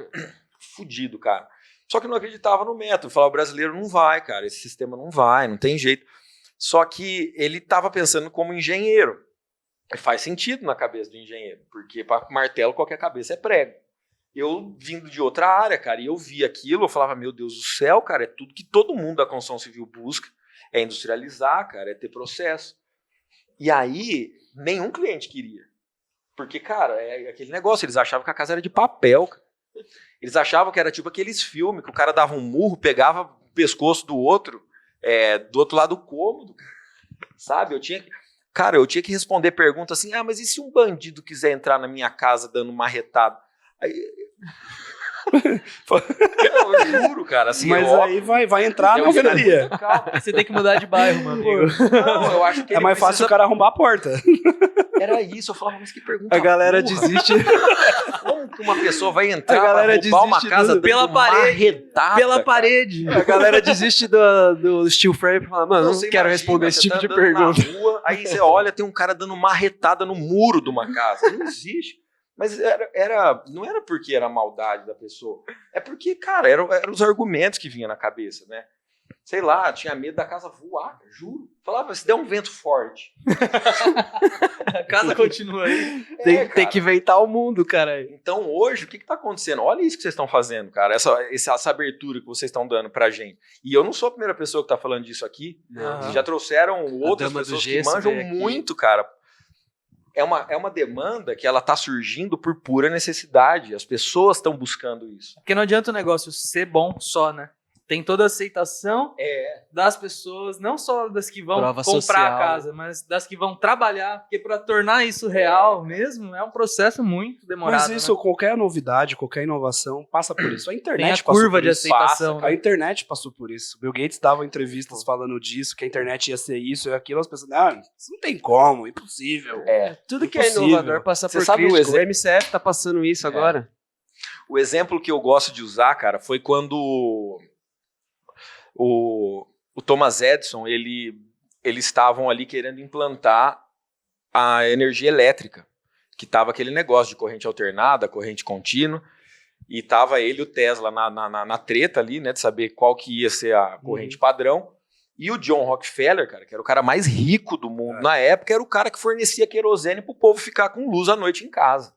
Fudido, cara. Só que não acreditava no método. Falava, o brasileiro não vai, cara. Esse sistema não vai, não tem jeito. Só que ele estava pensando como engenheiro. Faz sentido na cabeça do engenheiro, porque para martelo qualquer cabeça é prego. Eu vindo de outra área, cara, e eu vi aquilo, eu falava, meu Deus do céu, cara, é tudo que todo mundo da construção civil busca, é industrializar, cara, é ter processo. E aí, nenhum cliente queria. Porque, cara, é aquele negócio, eles achavam que a casa era de papel, cara. Eles achavam que era tipo aqueles filmes que o cara dava um murro, pegava o pescoço do outro lado do cômodo, sabe? Eu tinha que responder perguntas assim, mas e se um bandido quiser entrar na minha casa dando uma marretada? Aí... Não, eu juro, cara. Assim, mas aí vai entrar na alvenaria. Você tem que mudar de bairro, meu amigo. Não, eu acho que é mais fácil o cara arrombar a porta. Era isso, eu falava, mas que pergunta. A galera desiste. Como que uma pessoa vai entrar pra roubar uma casa pela parede? Pela parede. A galera desiste do steel frame e fala, mano, não quero responder esse tipo de pergunta. Na rua, aí você olha, tem um cara dando marretada no muro de uma casa. Não existe. Mas não era porque era a maldade da pessoa. É porque, cara, eram os argumentos que vinham na cabeça, né? Sei lá, tinha medo da casa voar, juro. Falava, se der um vento forte. A casa continua aí. Tem que inventar o mundo, cara. Então, hoje, o que tá acontecendo? Olha isso que vocês estão fazendo, cara. Essa abertura que vocês estão dando pra gente. E eu não sou a primeira pessoa que tá falando disso aqui. Já trouxeram outras pessoas que manjam muito, cara. É uma demanda que ela tá surgindo por pura necessidade. As pessoas estão buscando isso. Porque não adianta o negócio ser bom só, né? Tem toda a aceitação das pessoas, não só das que vão prova comprar social, a casa, mas das que vão trabalhar, porque para tornar isso real mesmo, é um processo muito demorado. Mas isso, né? Qualquer novidade, qualquer inovação passa por isso. A internet tem a curva de aceitação. Né? A internet passou por isso. Bill Gates dava entrevistas falando disso, que a internet ia ser isso e aquilo, as pessoas, isso não tem como, impossível. Tudo que é inovador passa por crítico. O MCF tá passando isso agora. O exemplo que eu gosto de usar, cara, foi quando o Thomas Edison, eles estavam ali querendo implantar a energia elétrica, que estava aquele negócio de corrente alternada, corrente contínua, e estava ele e o Tesla na treta ali, né, de saber qual que ia ser a corrente padrão, e o John Rockefeller, cara, que era o cara mais rico do mundo na época, era o cara que fornecia querosene para o povo ficar com luz à noite em casa.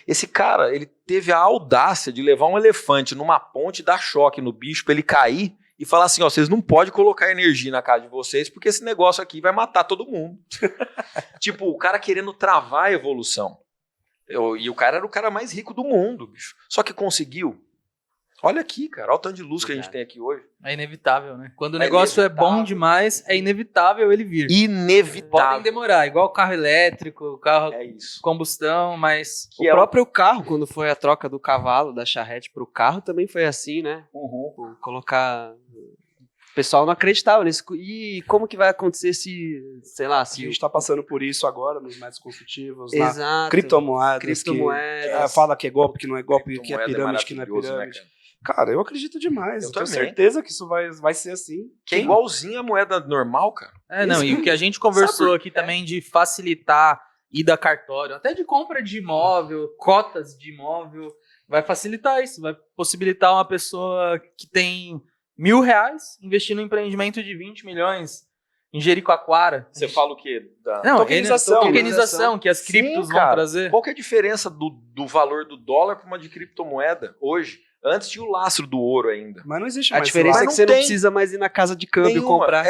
Esse cara, ele teve a audácia de levar um elefante numa ponte e dar choque no bicho para ele cair e falar assim, vocês não podem colocar energia na casa de vocês porque esse negócio aqui vai matar todo mundo. Tipo, o cara querendo travar a evolução. E o cara era o cara mais rico do mundo, bicho. Só que conseguiu. Olha aqui, cara, olha o tanto de luz que a gente tem aqui hoje. É inevitável, né? Quando o negócio é bom demais, é inevitável ele vir. Inevitável. Podem demorar, igual o carro elétrico, o carro combustão, mas... O próprio carro, quando foi a troca do cavalo, da charrete pro carro, também foi assim, né? Colocar... O pessoal não acreditava nisso. E como que vai acontecer se, sei lá... Se a gente tá passando por isso agora, nos métodos construtivos, exato, na criptomoedas. Criptomoedas. Fala que é golpe, que não é golpe, que é pirâmide, que não é pirâmide. Né, cara, eu acredito demais. Eu tenho certeza que isso vai ser assim. Que é igualzinho a moeda normal, cara. E o que a gente conversou aqui também de facilitar ida a cartório, até de compra de imóvel, cotas de imóvel, vai facilitar isso, vai possibilitar uma pessoa que tem R$1.000 investir no empreendimento de 20 milhões em Jericoacoara. Você fala o quê? Tokenização que as criptos vão trazer. Qual que é a diferença do valor do dólar para uma de criptomoeda hoje? Antes tinha o lastro do ouro ainda. Mas não existe mais. A diferença é que você não precisa mais ir na casa de câmbio comprar.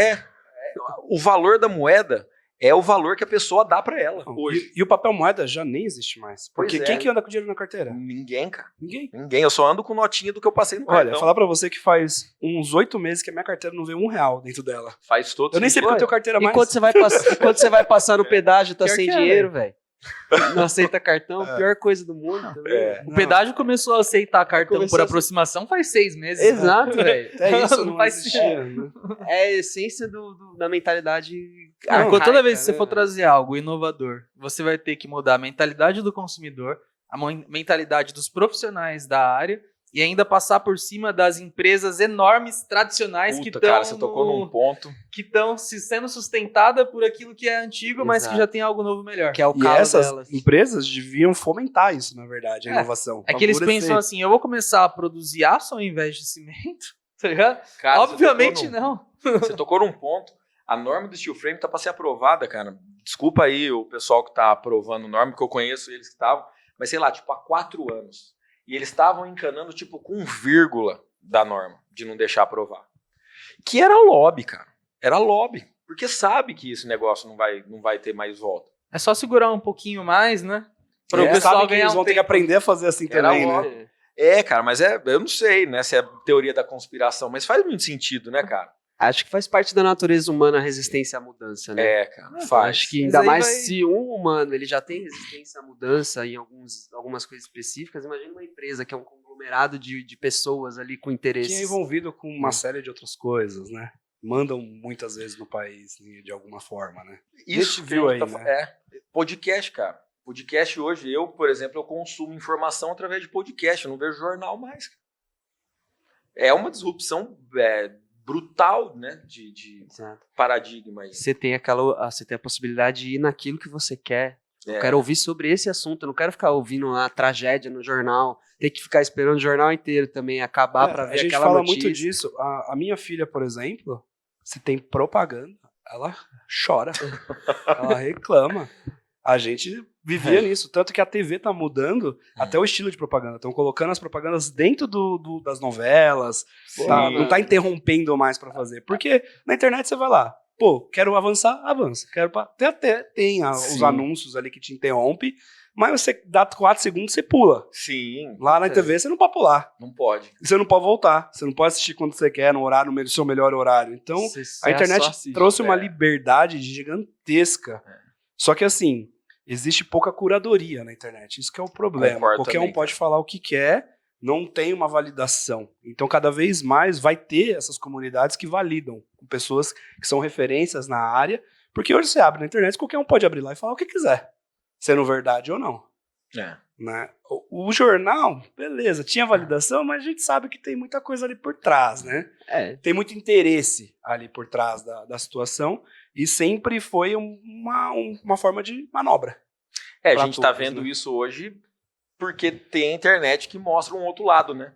O valor da moeda é o valor que a pessoa dá pra ela hoje. E o papel moeda já nem existe mais. Porque quem que anda com dinheiro na carteira? Ninguém, cara. Ninguém. Eu só ando com notinha do que eu passei no cartão. Olha, falar pra você que faz uns 8 meses que a minha carteira não vê R$1 dentro dela. Faz todo. Eu nem sei porque eu tenho carteira mais. Quando você vai passar no pedágio, tá sem dinheiro, velho. Não aceita cartão, pior coisa do mundo. O pedágio começou a aceitar cartão por aproximação faz 6 meses. Exato, velho. É isso, não faz sentido. É a essência da mentalidade. Toda vez que você for trazer algo inovador, você vai ter que mudar a mentalidade do consumidor, a mentalidade dos profissionais da área e ainda passar por cima das empresas enormes, tradicionais que estão você tocou num ponto. Que estão sendo sustentadas por aquilo que é antigo, mas que já tem algo novo melhor. Que é o caso essas delas. Empresas deviam fomentar isso, na verdade, a inovação. É que eles pensam assim, eu vou começar a produzir aço ao invés de cimento, tá ligado? Cara, obviamente não. Você tocou num ponto. A norma do steel frame tá para ser aprovada, cara. Desculpa aí o pessoal que tá aprovando norma, porque eu conheço eles que estavam, mas sei lá, tipo, há 4 anos. E eles estavam encanando, tipo, com vírgula da norma, de não deixar aprovar. Que era lobby, cara. Era lobby. Porque sabe que esse negócio não vai ter mais volta. É só segurar um pouquinho mais, né? Para o pessoal ganhar eles vão ter que aprender a fazer assim também, né? Para o pessoal ganhar eles vão ter que aprender a fazer assim também, né? Cara, mas eu não sei, né, se é teoria da conspiração, mas faz muito sentido, né, cara? Acho que faz parte da natureza humana a resistência à mudança, né? Cara, faz. Acho que ainda mais se um humano ele já tem resistência à mudança em algumas coisas específicas, imagina uma empresa que é um conglomerado de pessoas ali com interesses. Que é envolvido com uma série de outras coisas, né? Mandam muitas vezes no país, de alguma forma, né? Isso viu aí, né? Podcast, cara. Podcast hoje, por exemplo, eu consumo informação através de podcast, eu não vejo jornal mais. É uma disrupção brutal, né, de paradigma aí. Você tem a possibilidade de ir naquilo que você quer. Eu quero ouvir sobre esse assunto, eu não quero ficar ouvindo a tragédia no jornal, ter que ficar esperando o jornal inteiro também acabar para ver aquela notícia. A gente fala muito disso. A minha filha, por exemplo, se tem propaganda, ela chora, ela reclama. A gente vivia nisso, tanto que a TV tá mudando até o estilo de propaganda. Estão colocando as propagandas dentro das novelas, não tá interrompendo mais para fazer. Porque na internet você vai lá, quero avançar, avança. Tem os anúncios ali que te interrompe, mas você dá 4 segundos, você pula. Sim. Lá na TV você não pode pular. Não pode. Você não pode voltar. Você não pode assistir quando você quer, no seu melhor horário. Então, a internet trouxe uma liberdade gigantesca. Só que assim, existe pouca curadoria na internet. Isso que é o problema. Concordo Qualquer também, um pode falar o que quer, não tem uma validação. Então, cada vez mais vai ter essas comunidades que validam, com pessoas que são referências na área, porque hoje você abre na internet, qualquer um pode abrir lá e falar o que quiser, sendo verdade ou não. Né? O jornal, beleza, tinha validação, mas a gente sabe que tem muita coisa ali por trás, né? Tem muito interesse ali por trás da situação, e sempre foi uma forma de manobra. A gente tá vendo isso hoje porque tem a internet que mostra um outro lado, né?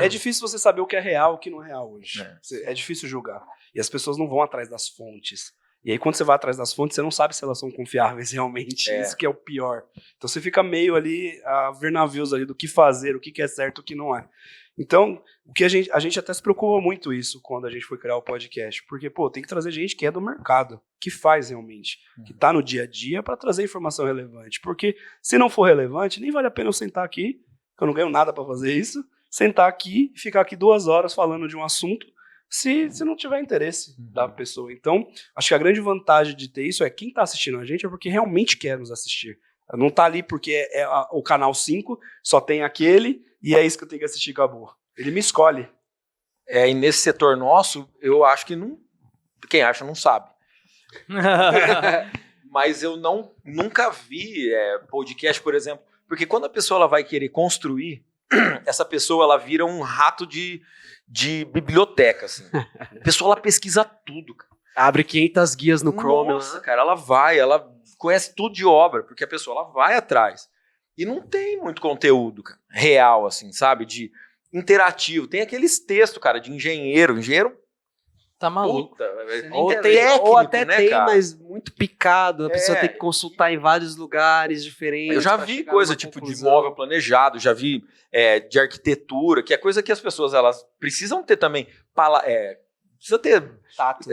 É difícil você saber o que é real e o que não é real hoje. É difícil julgar. E as pessoas não vão atrás das fontes. E aí, quando você vai atrás das fontes, você não sabe se elas são confiáveis realmente. Isso que é o pior. Então, você fica meio ali a ver navios ali do que fazer, o que é certo, o que não é. Então, o que a gente até se preocupa muito isso quando a gente foi criar o podcast. Porque, tem que trazer gente que é do mercado, que faz realmente, que tá no dia a dia para trazer informação relevante. Porque se não for relevante, nem vale a pena eu sentar aqui, que eu não ganho nada para fazer isso, sentar aqui e ficar aqui 2 horas falando de um assunto, se não tiver interesse da pessoa. Então, acho que a grande vantagem de ter isso é quem está assistindo a gente é porque realmente quer nos assistir. Não tá ali porque o canal 5, só tem aquele, e é isso que eu tenho que assistir, acabou. Ele me escolhe. E nesse setor nosso, eu acho que não. Quem acha não sabe. Mas eu nunca vi podcast, por exemplo, porque quando a pessoa ela vai querer construir, essa pessoa ela vira um rato de biblioteca, assim. A pessoa ela pesquisa tudo, cara. Abre 500 guias no Chrome. Nossa, cara, ela conhece tudo de obra, porque a pessoa ela vai atrás. E não tem muito conteúdo, cara, real, assim, sabe? De interativo. Tem aqueles textos, cara, de engenheiro. Engenheiro tá maluco. Puta, ou até né, tem, cara? mas muito picado. A pessoa tem que consultar em vários lugares diferentes. Eu já vi coisa tipo de móvel planejado, já vi de arquitetura, que é coisa que as pessoas elas precisam ter também. Precisa ter tato.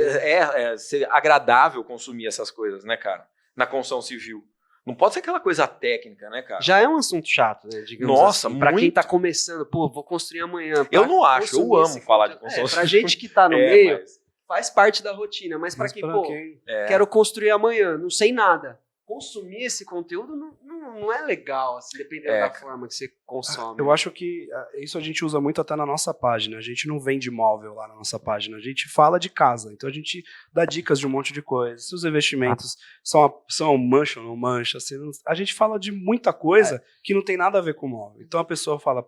Ser agradável consumir essas coisas, né, cara? Na construção civil. Não pode ser aquela coisa técnica, né, cara? Já é um assunto chato, né? Digamos Nossa, assim. Pra muito. Quem tá começando, vou construir amanhã. Eu não acho, eu amo falar de construção civil. Pra gente que tá no meio, faz parte da rotina. Mas pra quem, quero construir amanhã, não sei nada. Consumir esse conteúdo não é legal, assim, dependendo da forma que você consome. Eu acho que isso a gente usa muito até na nossa página. A gente não vende móvel lá na nossa página. A gente fala de casa. Então a gente dá dicas de um monte de coisa. Se os investimentos são mancha ou não mancha. Assim, a gente fala de muita coisa que não tem nada a ver com móvel. Então a pessoa fala,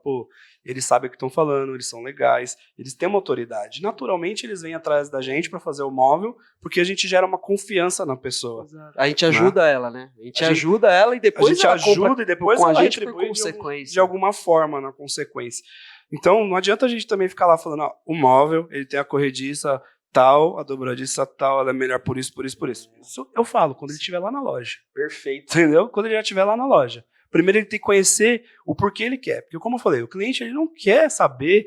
eles sabem o que estão falando, eles são legais, eles têm uma autoridade. Naturalmente eles vêm atrás da gente para fazer o móvel, porque a gente gera uma confiança na pessoa. A gente ajuda ela, né? A gente ajuda ela e depois ela ajuda e depois com ela a gente por retribui consequência. de alguma forma na consequência. Então não adianta a gente também ficar lá falando, o móvel, ele tem a corrediça tal, a dobradiça tal, ela é melhor por isso, por isso, por isso. Isso eu falo quando ele estiver lá na loja. Perfeito. Entendeu? Quando ele já estiver lá na loja. Primeiro ele tem que conhecer o porquê ele quer. Porque como eu falei, o cliente ele não quer saber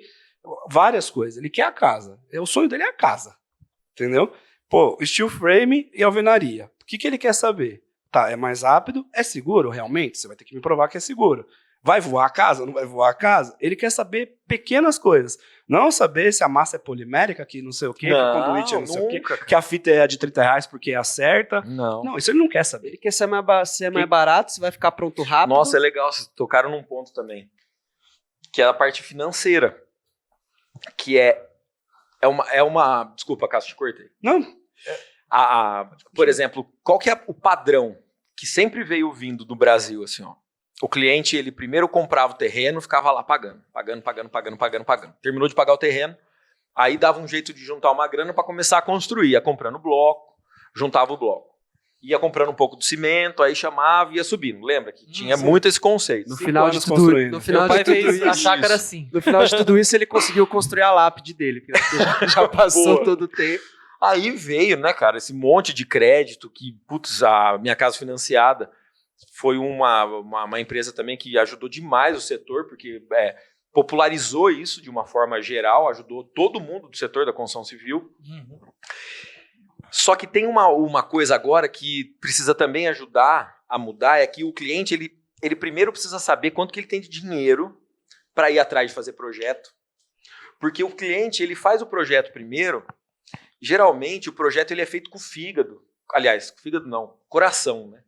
várias coisas. Ele quer a casa. O sonho dele é a casa. Entendeu? Steel frame e alvenaria. O que ele quer saber? Tá, é mais rápido, é seguro realmente? Você vai ter que me provar que é seguro. Vai voar a casa? Não vai voar a casa? Ele quer saber pequenas coisas. Não saber se a massa é polimérica, que não sei o quê, que o conduíte é não sei o quê, que a fita é de R$30 porque é a certa. Não, isso ele não quer saber. Ele quer ser mais barato, se vai ficar pronto rápido. Nossa, é legal, vocês tocaram num ponto também, que é a parte financeira, que é uma... Desculpa, Cássio, te cortei. Não. Por exemplo, qual que é o padrão que sempre veio vindo do Brasil, assim, ó? O cliente, ele primeiro comprava o terreno, ficava lá pagando. Terminou de pagar o terreno, aí dava um jeito de juntar uma grana para começar a construir. Ia comprando bloco, juntava o bloco. Ia comprando um pouco de cimento, aí chamava e ia subindo. Lembra que tinha muito esse conceito. No final de tudo isso, a chácara assim. No final de tudo isso, ele conseguiu construir a lápide dele. Já passou todo o tempo. Aí veio, né, cara, esse monte de crédito que, putz, a Minha Casa Financiada foi uma empresa também que ajudou demais o setor, porque popularizou isso de uma forma geral, ajudou todo mundo do setor da construção civil. Uhum. Só que tem uma coisa agora que precisa também ajudar a mudar, é que o cliente, ele primeiro precisa saber quanto que ele tem de dinheiro para ir atrás de fazer projeto, porque o cliente, ele faz o projeto primeiro, geralmente o projeto ele é feito com fígado, aliás, fígado não, coração, né?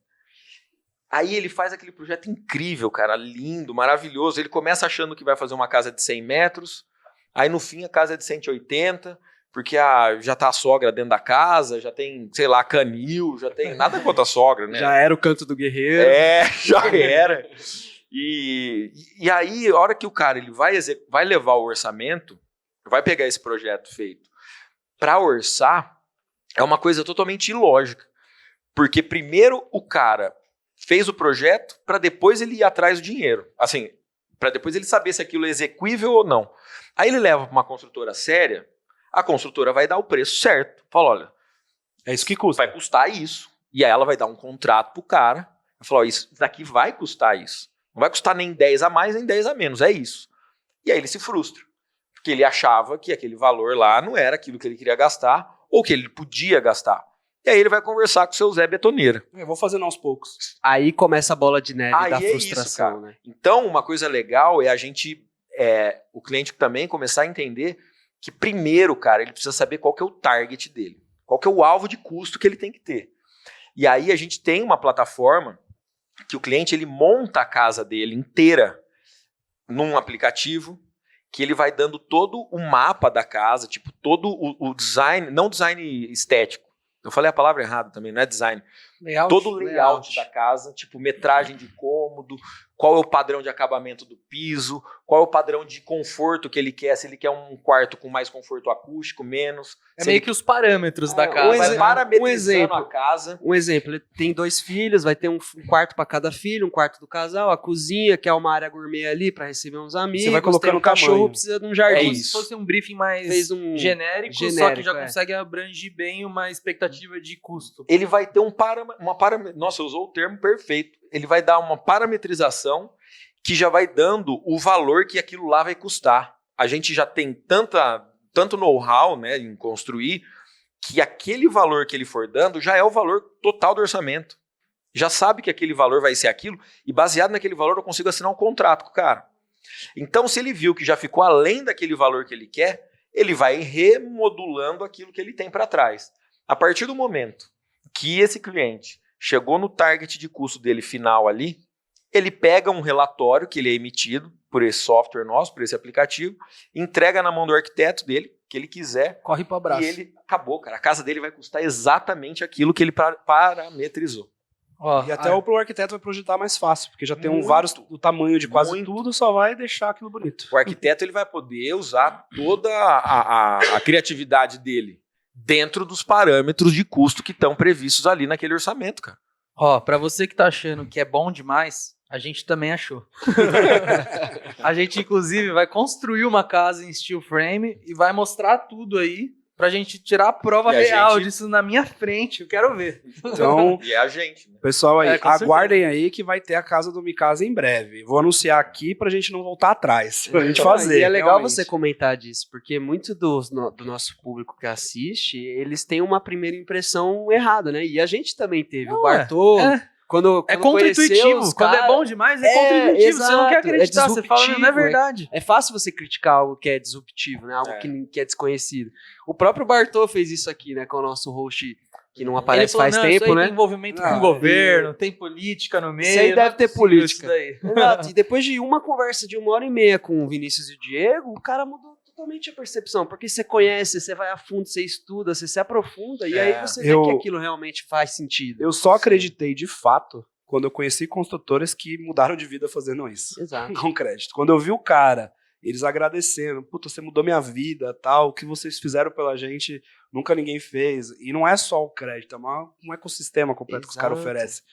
Aí ele faz aquele projeto incrível, cara, lindo, maravilhoso. Ele começa achando que vai fazer uma casa de 100 metros, aí no fim a casa é de 180, porque já tá a sogra dentro da casa, já tem, sei lá, canil, já tem nada contra a sogra, né? Já era o canto do guerreiro. Já era. E aí, a hora que o cara ele vai levar o orçamento, vai pegar esse projeto feito para orçar, é uma coisa totalmente ilógica. Porque primeiro o cara fez o projeto para depois ele ir atrás do dinheiro. Assim, para depois ele saber se aquilo é execuível ou não. Aí ele leva para uma construtora séria, a construtora vai dar o preço certo. Fala, olha, é isso que custa. Vai custar isso. E aí ela vai dar um contrato pro cara. Vai falar, isso daqui vai custar isso. Não vai custar nem 10 a mais, nem 10 a menos. É isso. E aí ele se frustra. Porque ele achava que aquele valor lá não era aquilo que ele queria gastar ou que ele podia gastar. E aí ele vai conversar com o seu Zé Betoneira. Eu vou fazendo aos poucos. Aí começa a bola de neve da frustração, isso, né? Então, uma coisa legal é a gente, o cliente também começar a entender que primeiro, cara, ele precisa saber qual que é o target dele. Qual que é o alvo de custo que ele tem que ter. E aí a gente tem uma plataforma que o cliente ele monta a casa dele inteira num aplicativo que ele vai dando todo o mapa da casa, tipo, todo o design, não design estético. Eu falei a palavra errada também, não é design. Todo o layout da casa, tipo metragem de cômodo, qual é o padrão de acabamento do piso, qual é o padrão de conforto que ele quer, se ele quer um quarto com mais conforto acústico, menos. É meio que os parâmetros da casa. Vai parametrizando a casa. Um exemplo, ele tem 2 filhos, vai ter um quarto para cada filho, um quarto do casal, a cozinha, que é uma área gourmet ali para receber uns amigos. Você vai colocando um cachorro, precisa de um jardim. Se fosse um briefing mais genérico, só que já consegue abranger bem uma expectativa de custo. Ele vai ter nossa, usou o termo perfeito. Ele vai dar uma parametrização que já vai dando o valor que aquilo lá vai custar. A gente já tem tanto know-how, né, em construir, que aquele valor que ele for dando já é o valor total do orçamento. Já sabe que aquele valor vai ser aquilo, e baseado naquele valor eu consigo assinar um contrato com o cara. Então, se ele viu que já ficou além daquele valor que ele quer, ele vai remodulando aquilo que ele tem para trás. A partir do momento que esse cliente chegou no target de custo dele final ali, ele pega um relatório que ele é emitido por esse software nosso, por esse aplicativo, entrega na mão do arquiteto dele, que ele quiser. Corre para o abraço. E ele acabou, cara. A casa dele vai custar exatamente aquilo que ele parametrizou. E até o arquiteto vai projetar mais fácil, porque já tem o tamanho de quase tudo, só vai deixar aquilo bonito. O arquiteto ele vai poder usar toda a criatividade dele dentro dos parâmetros de custo que estão previstos ali naquele orçamento, cara. Pra você que tá achando que é bom demais, a gente também achou. A gente, inclusive, vai construir uma casa em steel frame e vai mostrar tudo aí pra gente tirar a prova real disso na minha frente. Eu quero ver. Então, e é a gente, né? Pessoal aí, aguardem aí que vai ter a casa do Mikasa em breve. Vou anunciar aqui pra gente não voltar atrás, pra gente fazer. E é legal você comentar disso, porque muito do nosso público que assiste, eles têm uma primeira impressão errada, né? E a gente também teve. O Bartô, Quando é contra-intuitivo. Quando é bom demais, é contra-intuitivo. Exato, você não quer acreditar, você fala, não é verdade. É fácil você criticar algo que é disruptivo, né? Algo que é desconhecido. O próprio Bartô fez isso aqui, né? Com o nosso host que não aparece falou, faz tempo, né? Tem envolvimento com o governo, tem política no meio. Isso aí deve ter política. Exato. E depois de uma conversa de 1h30 com o Vinícius e o Diego, o cara mudou totalmente a percepção, porque você conhece, você vai a fundo, você estuda, você se aprofunda, e aí você vê que aquilo realmente faz sentido. Eu só acreditei de fato quando eu conheci construtores que mudaram de vida fazendo isso. Exato. Com crédito. Quando eu vi o cara, eles agradecendo, puta, você mudou minha vida, tal, o que vocês fizeram pela gente, nunca ninguém fez. E não é só o crédito, é um ecossistema completo que os caras oferecem.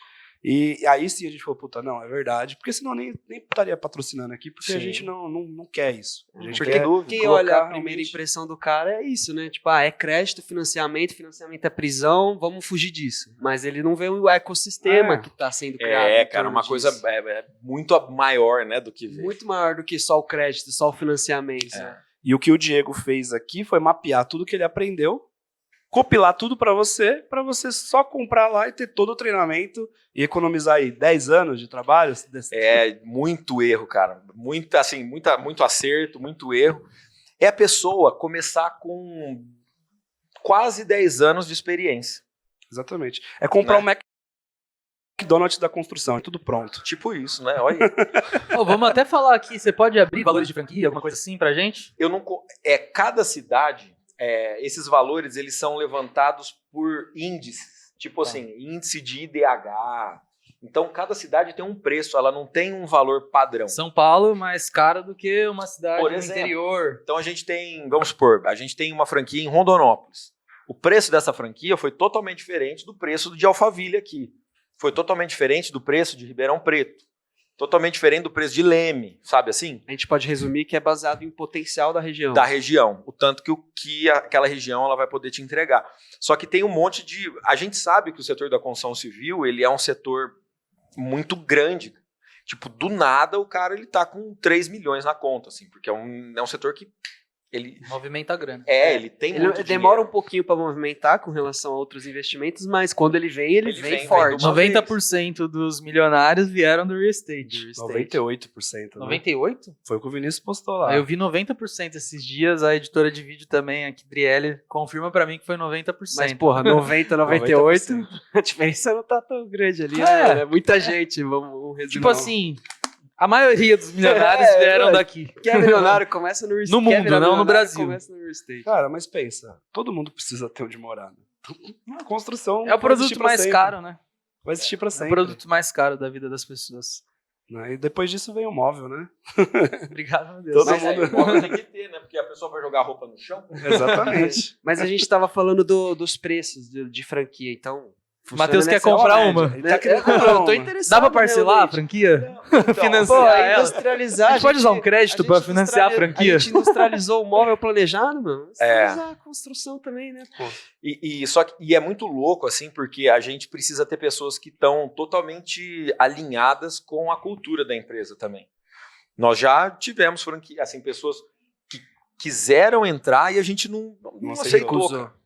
E aí sim a gente falou, puta, não, é verdade. Porque senão nem estaria patrocinando aqui, porque a gente não quer isso. A gente quer quem olha a primeira impressão do cara é isso, né? Tipo, é crédito, financiamento é prisão, vamos fugir disso. Mas ele não vê o ecossistema que está sendo criado. Cara, uma coisa muito maior, né, do que ver. Muito maior do que só o crédito, só o financiamento. E o que o Diego fez aqui foi mapear tudo que ele aprendeu, compilar tudo para você só comprar lá e ter todo o treinamento e economizar aí 10 anos de trabalho. Muito erro, cara. Muito acerto, muito erro. É a pessoa começar com quase 10 anos de experiência. Exatamente. É comprar um McDonald's da construção, é tudo pronto. Tipo isso, né? Olha. Vamos até falar aqui, você pode abrir valores de franquia, alguma coisa assim pra gente? Cada cidade... esses valores eles são levantados por índices, tipo assim, índice de IDH. Então, cada cidade tem um preço, ela não tem um valor padrão. São Paulo é mais caro do que uma cidade do interior. Então, a gente tem, vamos supor, a gente tem uma franquia em Rondonópolis. O preço dessa franquia foi totalmente diferente do preço de Alphaville aqui. Foi totalmente diferente do preço de Ribeirão Preto. Totalmente diferente do preço de Leme, sabe assim? A gente pode resumir que é baseado em potencial da região. Da região, o tanto que aquela região ela vai poder te entregar. Só que tem um monte de... A gente sabe que o setor da construção civil, ele é um setor muito grande. Tipo, do nada o cara ele tá com 3 milhões na conta, assim, porque é um setor que... Ele movimenta a grana. Ele tem muito dinheiro. Demora um pouquinho para movimentar com relação a outros investimentos, mas quando ele vem, ele vem forte. 90% dos milionários vieram do real estate. 98%. Né? 98%? Foi o que o Vinícius postou lá. Eu vi 90% esses dias, a editora de vídeo também, a Kidriele, confirma para mim que foi 90%. Mas, porra, 90, 98, a diferença não tá tão grande ali, né? É muita gente, vamos resumir. Tipo assim... A maioria dos milionários vieram daqui. Quem é milionário começa no real estate. No mundo, não no Brasil. Começa no real estate. Cara, mas pensa, todo mundo precisa ter onde morar. Uma construção... É o produto mais caro, né? Vai existir pra sempre. É o produto mais caro da vida das pessoas. E depois disso vem o móvel, né? Obrigado, meu Deus. Todo mundo... o móvel tem que ter, né? Porque a pessoa vai jogar roupa no chão. Exatamente. Mas a gente tava falando dos preços de franquia, então... O Matheus quer comprar uma. Eu tô interessado. Dá pra parcelar a franquia? Então, financiar ela? Industrializar. A gente pode usar um crédito pra financiar a franquia? A gente industrializou o móvel planejado, mano. Industrializar a construção também, né, pô? E é muito louco, assim, porque a gente precisa ter pessoas que estão totalmente alinhadas com a cultura da empresa também. Nós já tivemos franquia, assim, pessoas que quiseram entrar e a gente não aceitou. Cara.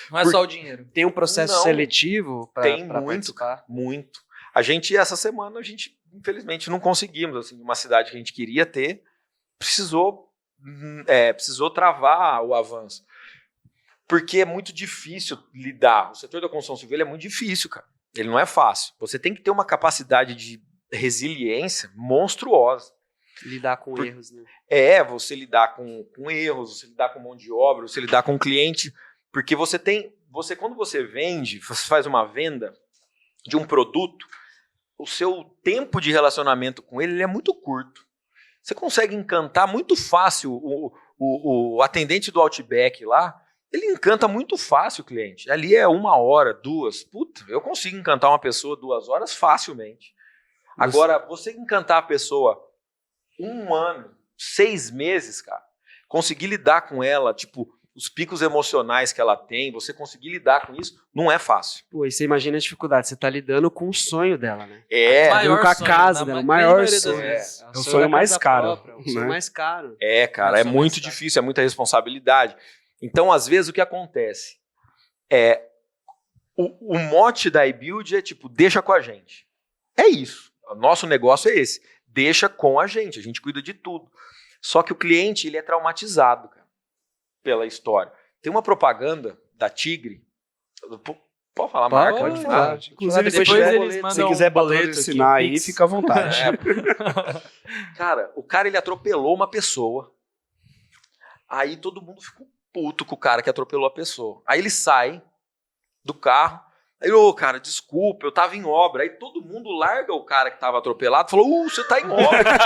Não é só o dinheiro. Tem um processo seletivo para muito, participar? Muito. Essa semana, infelizmente, não conseguimos. Assim, uma cidade que a gente queria ter, precisou travar o avanço. Porque é muito difícil lidar. O setor da construção civil é muito difícil, cara. Ele não é fácil. Você tem que ter uma capacidade de resiliência monstruosa. Lidar com erros, né? Você lidar com erros, você lidar com mão de obra, você lidar com cliente... Porque quando você vende, você faz uma venda de um produto, o seu tempo de relacionamento com ele é muito curto. Você consegue encantar muito fácil o atendente do Outback lá, ele encanta muito fácil o cliente. Ali é 1 hora, 2. Puta, eu consigo encantar uma pessoa 2 horas facilmente. Agora, você encantar a pessoa 1 ano, 6 meses, cara, conseguir lidar com ela, tipo... Os picos emocionais que ela tem, você conseguir lidar com isso, não é fácil. Pô, e você imagina a dificuldade, você tá lidando com o sonho dela, né? Com a casa dela, o maior sonho. É o sonho mais caro. O sonho mais caro. Cara, é muito difícil, é muita responsabilidade. Então, às vezes, o que acontece? O mote da iBuild é tipo, deixa com a gente. É isso. O nosso negócio é esse. Deixa com a gente cuida de tudo. Só que o cliente, ele é traumatizado, cara, pela história. Tem uma propaganda da Tigre. Pode falar a marca? Pode falar. Inclusive, se quiser patrocinar aí, fica à vontade. Cara, o cara, ele atropelou uma pessoa. Aí todo mundo ficou puto com o cara que atropelou a pessoa. Aí ele sai do carro. Aí, cara, desculpa, eu tava em obra. Aí todo mundo larga o cara que tava atropelado e falou, você tá em obra.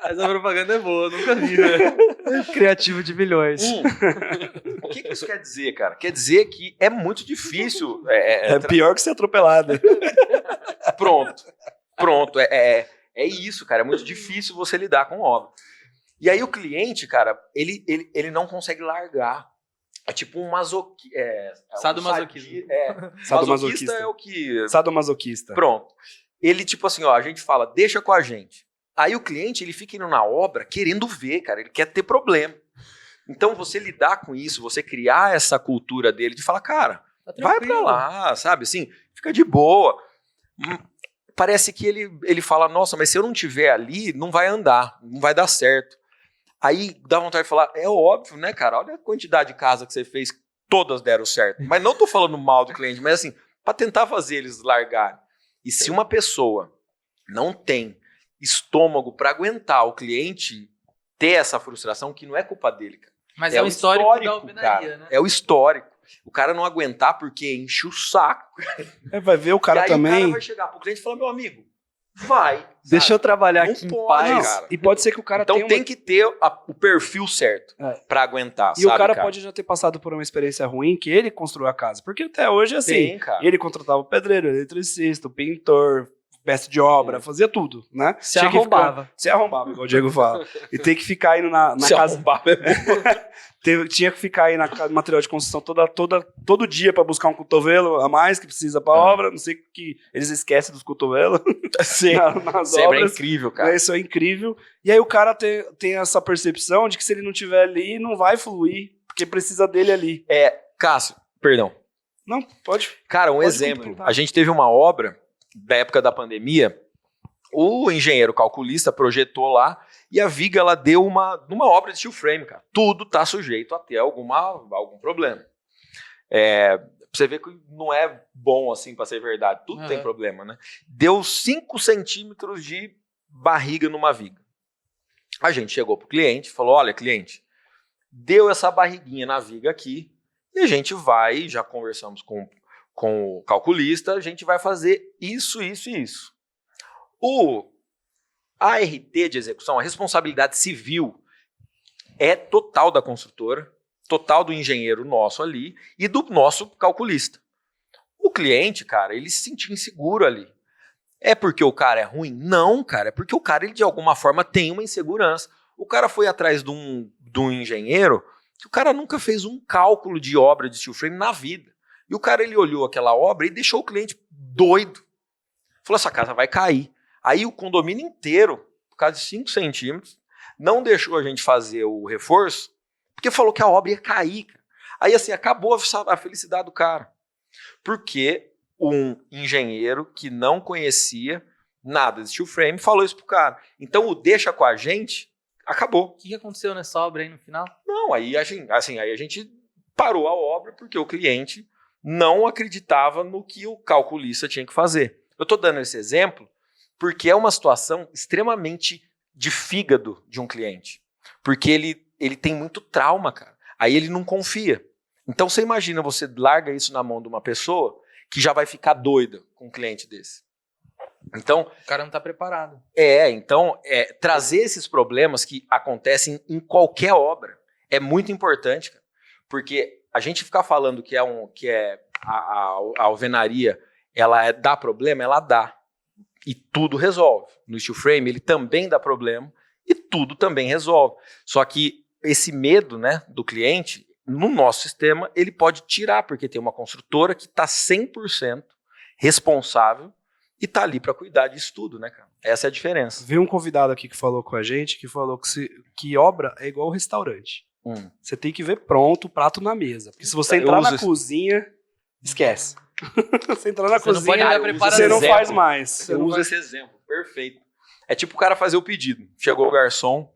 Essa propaganda é boa, nunca vi, né? Criativo de milhões. O que isso quer dizer, cara? Quer dizer que é muito difícil. É pior que ser atropelado. Pronto. É isso, cara. É muito difícil você lidar com obra. E aí o cliente, cara, ele não consegue largar. É tipo um masoquista. Sadomasoquismo. Sadomasoquista é o que... Sadomasoquista. Pronto. Ele, tipo assim, a gente fala, deixa com a gente. Aí o cliente, ele fica indo na obra querendo ver, cara. Ele quer ter problema. Então, você lidar com isso, você criar essa cultura dele de falar, cara, vai pra lá, sabe? Assim, fica de boa. Parece que ele fala, nossa, mas se eu não estiver ali, não vai andar, não vai dar certo. Aí dá vontade de falar, é óbvio, né, cara? Olha a quantidade de casa que você fez, todas deram certo. Mas não tô falando mal do cliente, mas assim, para tentar fazer eles largarem. E se uma pessoa não tem estômago para aguentar o cliente ter essa frustração, que não é culpa dele, cara. Mas é o histórico da alvenaria, cara, né? É o histórico. O cara não aguentar porque enche o saco. Vai ver o cara e aí também. O cara vai chegar pro cliente e falar, meu amigo, vai. Deixa eu trabalhar aqui em paz. Cara. E pode ser que o cara então tem que ter o perfil certo para aguentar, e o cara pode já ter passado por uma experiência ruim que ele construiu a casa. Porque até hoje, assim, ele contratava o pedreiro, o eletricista, o pintor, mestre de obra, fazia tudo, né? Se arrombava, igual o Diego fala. E tem que ficar indo na se casa... arrombava é bom. Tinha que ficar aí na material de construção todo dia para buscar um cotovelo a mais que precisa para obra. Não sei que eles esquecem dos cotovelos nas Sempre obras. É incrível, cara. Isso é incrível. E aí o cara tem essa percepção de que se ele não tiver ali, não vai fluir, porque precisa dele ali. Cássio, perdão. Não, pode. Cara, um exemplo. A gente teve uma obra da época da pandemia, o engenheiro calculista projetou lá e a viga, ela deu numa obra de steel frame, cara. Tudo tá sujeito a ter algum problema. Pra você ver que não é bom assim pra ser verdade. Tudo tem problema, né? Deu 5 centímetros de barriga numa viga. A gente chegou pro cliente e falou, olha, cliente, deu essa barriguinha na viga aqui e a gente vai, já conversamos com o calculista, a gente vai fazer isso. O ART de execução, a responsabilidade civil, é total da construtora, total do engenheiro nosso ali e do nosso calculista. O cliente, cara, ele se sentia inseguro ali. É porque o cara é ruim? Não, cara, é porque o cara, ele de alguma forma tem uma insegurança. O cara foi atrás de um engenheiro que o cara nunca fez um cálculo de obra de steel frame na vida. E o cara, ele olhou aquela obra e deixou o cliente doido. Falou, essa casa vai cair. Aí o condomínio inteiro, por causa de 5 centímetros, não deixou a gente fazer o reforço, porque falou que a obra ia cair. Aí assim, acabou a felicidade do cara. Porque um engenheiro que não conhecia nada de steel frame falou isso pro cara. Então o deixa com a gente, acabou. O que aconteceu nessa obra aí no final? Não, aí a gente parou a obra porque o cliente não acreditava no que o calculista tinha que fazer. Eu estou dando esse exemplo porque é uma situação extremamente de fígado de um cliente. Porque ele tem muito trauma, cara. Aí ele não confia. Então você imagina, você larga isso na mão de uma pessoa que já vai ficar doida com um cliente desse. Então, o cara não está preparado. Trazer esses problemas que acontecem em qualquer obra é muito importante, cara. Porque a gente ficar falando que a alvenaria ela dá problema, ela dá. E tudo resolve. No steel frame ele também dá problema e tudo também resolve. Só que esse medo, né, do cliente, no nosso sistema, ele pode tirar, porque tem uma construtora que está 100% responsável e está ali para cuidar disso tudo, né, cara? Essa é a diferença. Veio um convidado aqui que falou com a gente, que falou que obra é igual restaurante. Você tem que ver pronto o prato na mesa. Porque se você entrar na cozinha Esquece. Você entrar na cozinha, você não faz mais. Eu uso esse exemplo, perfeito. É tipo o cara fazer o pedido. Chegou o garçom,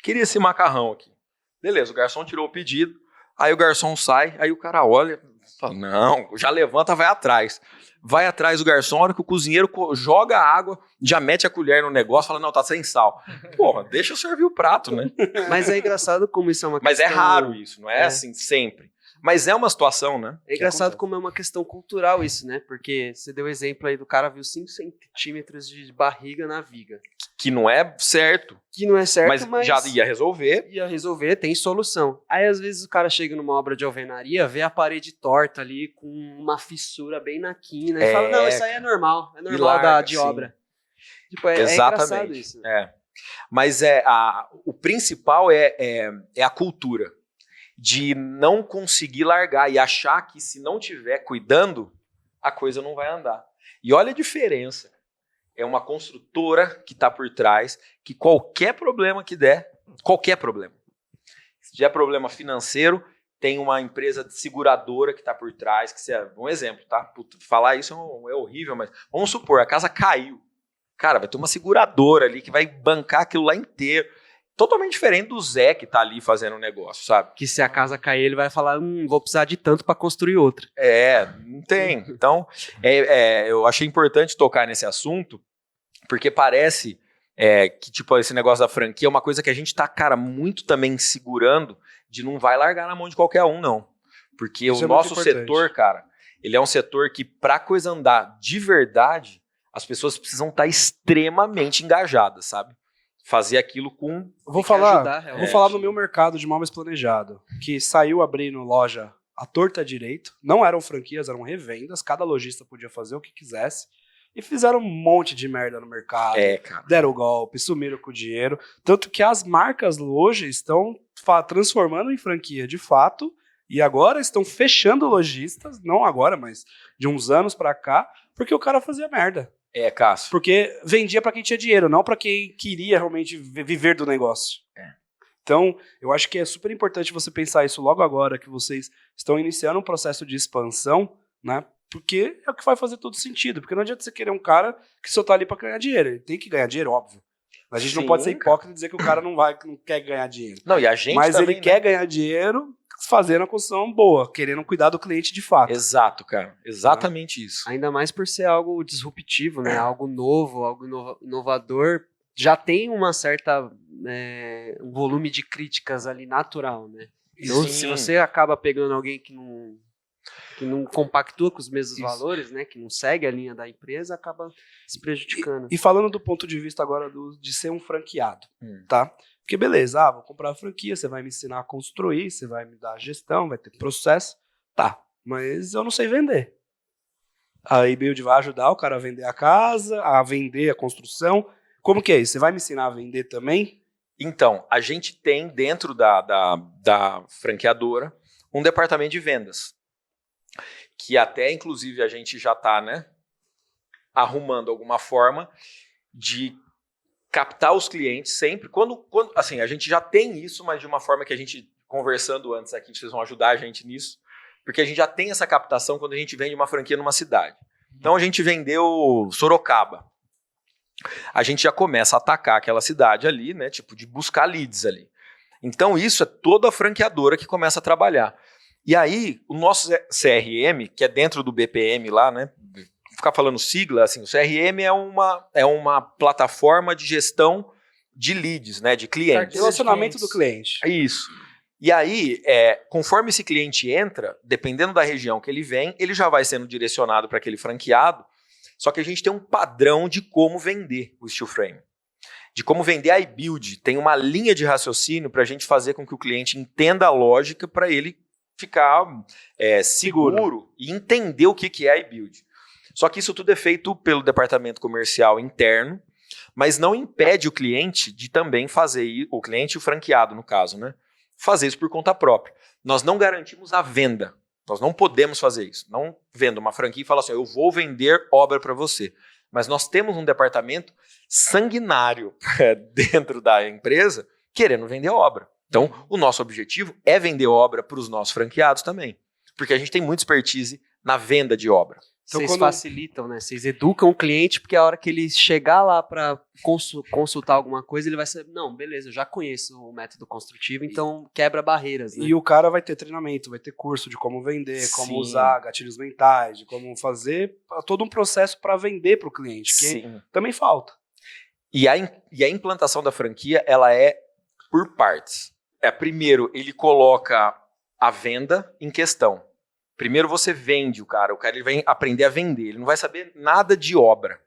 queria esse macarrão aqui. Beleza, o garçom tirou o pedido, aí o garçom sai, aí o cara olha, fala, não, já levanta, vai atrás. Vai atrás do garçom, a hora que o cozinheiro joga a água, já mete a colher no negócio, fala, não, tá sem sal. Porra, deixa eu servir o prato, né? Mas é engraçado como isso é uma Mas questão... é raro isso, não é assim sempre. Mas é uma situação, né? É engraçado como é uma questão cultural isso, né? Porque você deu o exemplo aí do cara viu 5 centímetros de barriga na viga. Que não é certo. Que não é certo, mas já ia resolver. Ia resolver, tem solução. Aí, às vezes, o cara chega numa obra de alvenaria, vê a parede torta ali, com uma fissura bem na quina, e fala, não, isso aí é normal larga, de obra. Tipo, exatamente. É engraçado isso. Mas o principal é a cultura. De não conseguir largar e achar que se não tiver cuidando, a coisa não vai andar. E olha a diferença. É uma construtora que está por trás, que qualquer problema que der, qualquer problema. Se tiver problema financeiro, tem uma empresa de seguradora que está por trás, um exemplo, tá? Puta, falar isso é horrível, mas vamos supor, a casa caiu. Cara, vai ter uma seguradora ali que vai bancar aquilo lá inteiro. Totalmente diferente do Zé que tá ali fazendo o negócio, sabe? Que se a casa cair, ele vai falar, vou precisar de tanto para construir outra. Não tem. Então, eu achei importante tocar nesse assunto, porque parece que, tipo, esse negócio da franquia é uma coisa que a gente tá, cara, muito também segurando de não vai largar na mão de qualquer um, não. Porque isso o nosso setor, cara, ele é um setor que, pra coisa andar de verdade, as pessoas precisam estar extremamente engajadas, sabe? Fazer aquilo com... Vou falar no meu mercado de móveis planejado, que saiu abrindo loja à torta direito, não eram franquias, eram revendas, cada lojista podia fazer o que quisesse, e fizeram um monte de merda no mercado, cara. Deram golpe, sumiram com o dinheiro, tanto que as marcas hoje estão transformando em franquia de fato, e agora estão fechando lojistas, não agora, mas de uns anos pra cá, porque o cara fazia merda. Cássio. Porque vendia pra quem tinha dinheiro, não pra quem queria realmente viver do negócio. Então, eu acho que é super importante você pensar isso logo agora, que vocês estão iniciando um processo de expansão, né? Porque é o que vai fazer todo sentido. Porque não adianta você querer um cara que só tá ali pra ganhar dinheiro. Ele tem que ganhar dinheiro, óbvio. A gente não pode ser hipócrita e dizer que o cara não quer ganhar dinheiro. Não, e a gente Mas também, ele quer ganhar dinheiro fazendo a construção boa, querendo cuidar do cliente de fato. Exato, cara. Exatamente isso. Ainda mais por ser algo disruptivo, né? Algo novo, algo inovador. Já tem uma certa um volume de críticas ali natural, né? Então, se você acaba pegando alguém que não compactua com os mesmos valores, né? Que não segue a linha da empresa, acaba se prejudicando. E falando do ponto de vista agora de ser um franqueado, tá? Porque beleza, vou comprar a franquia, você vai me ensinar a construir, você vai me dar a gestão, vai ter processo, tá, mas eu não sei vender. A e-build vai ajudar o cara a vender a casa, a vender a construção. Como que é isso? Você vai me ensinar a vender também? Então, a gente tem dentro da franqueadora um departamento de vendas, que até inclusive a gente já está, né, arrumando alguma forma de captar os clientes sempre, quando assim, a gente já tem isso, mas de uma forma que a gente, conversando antes aqui, vocês vão ajudar a gente nisso, porque a gente já tem essa captação quando a gente vende uma franquia numa cidade. Então a gente vendeu Sorocaba. A gente já começa a atacar aquela cidade ali, né, tipo de buscar leads ali. Então isso é toda a franqueadora que começa a trabalhar. E aí, o nosso CRM, que é dentro do BPM lá, né, ficar falando sigla, assim, o CRM é uma plataforma de gestão de leads, né, de clientes. Relacionamento do cliente. É isso. E aí, conforme esse cliente entra, dependendo da região que ele vem, ele já vai sendo direcionado para aquele franqueado, só que a gente tem um padrão de como vender o steel frame. De como vender a iBuild. Tem uma linha de raciocínio para a gente fazer com que o cliente entenda a lógica para ele ficar seguro e entender o que é a iBuild. Só que isso tudo é feito pelo departamento comercial interno, mas não impede o cliente de também fazer, o cliente e o franqueado, no caso, né? Fazer isso por conta própria. Nós não garantimos a venda. Nós não podemos fazer isso. Não vendo uma franquia e fala assim, eu vou vender obra para você. Mas nós temos um departamento sanguinário dentro da empresa querendo vender obra. Então, o nosso objetivo é vender obra para os nossos franqueados também. Porque a gente tem muita expertise na venda de obra. Então, vocês facilitam, né? Vocês educam o cliente, porque a hora que ele chegar lá para consultar alguma coisa, ele vai saber, não, beleza, eu já conheço o método construtivo, então quebra barreiras, né? E o cara vai ter treinamento, vai ter curso de como vender, como usar gatilhos mentais, de como fazer todo um processo para vender para o cliente, que também falta. E a implantação da franquia, ela é por partes. Primeiro, ele coloca a venda em questão. Primeiro você vende o cara ele vai aprender a vender, ele não vai saber nada de obra,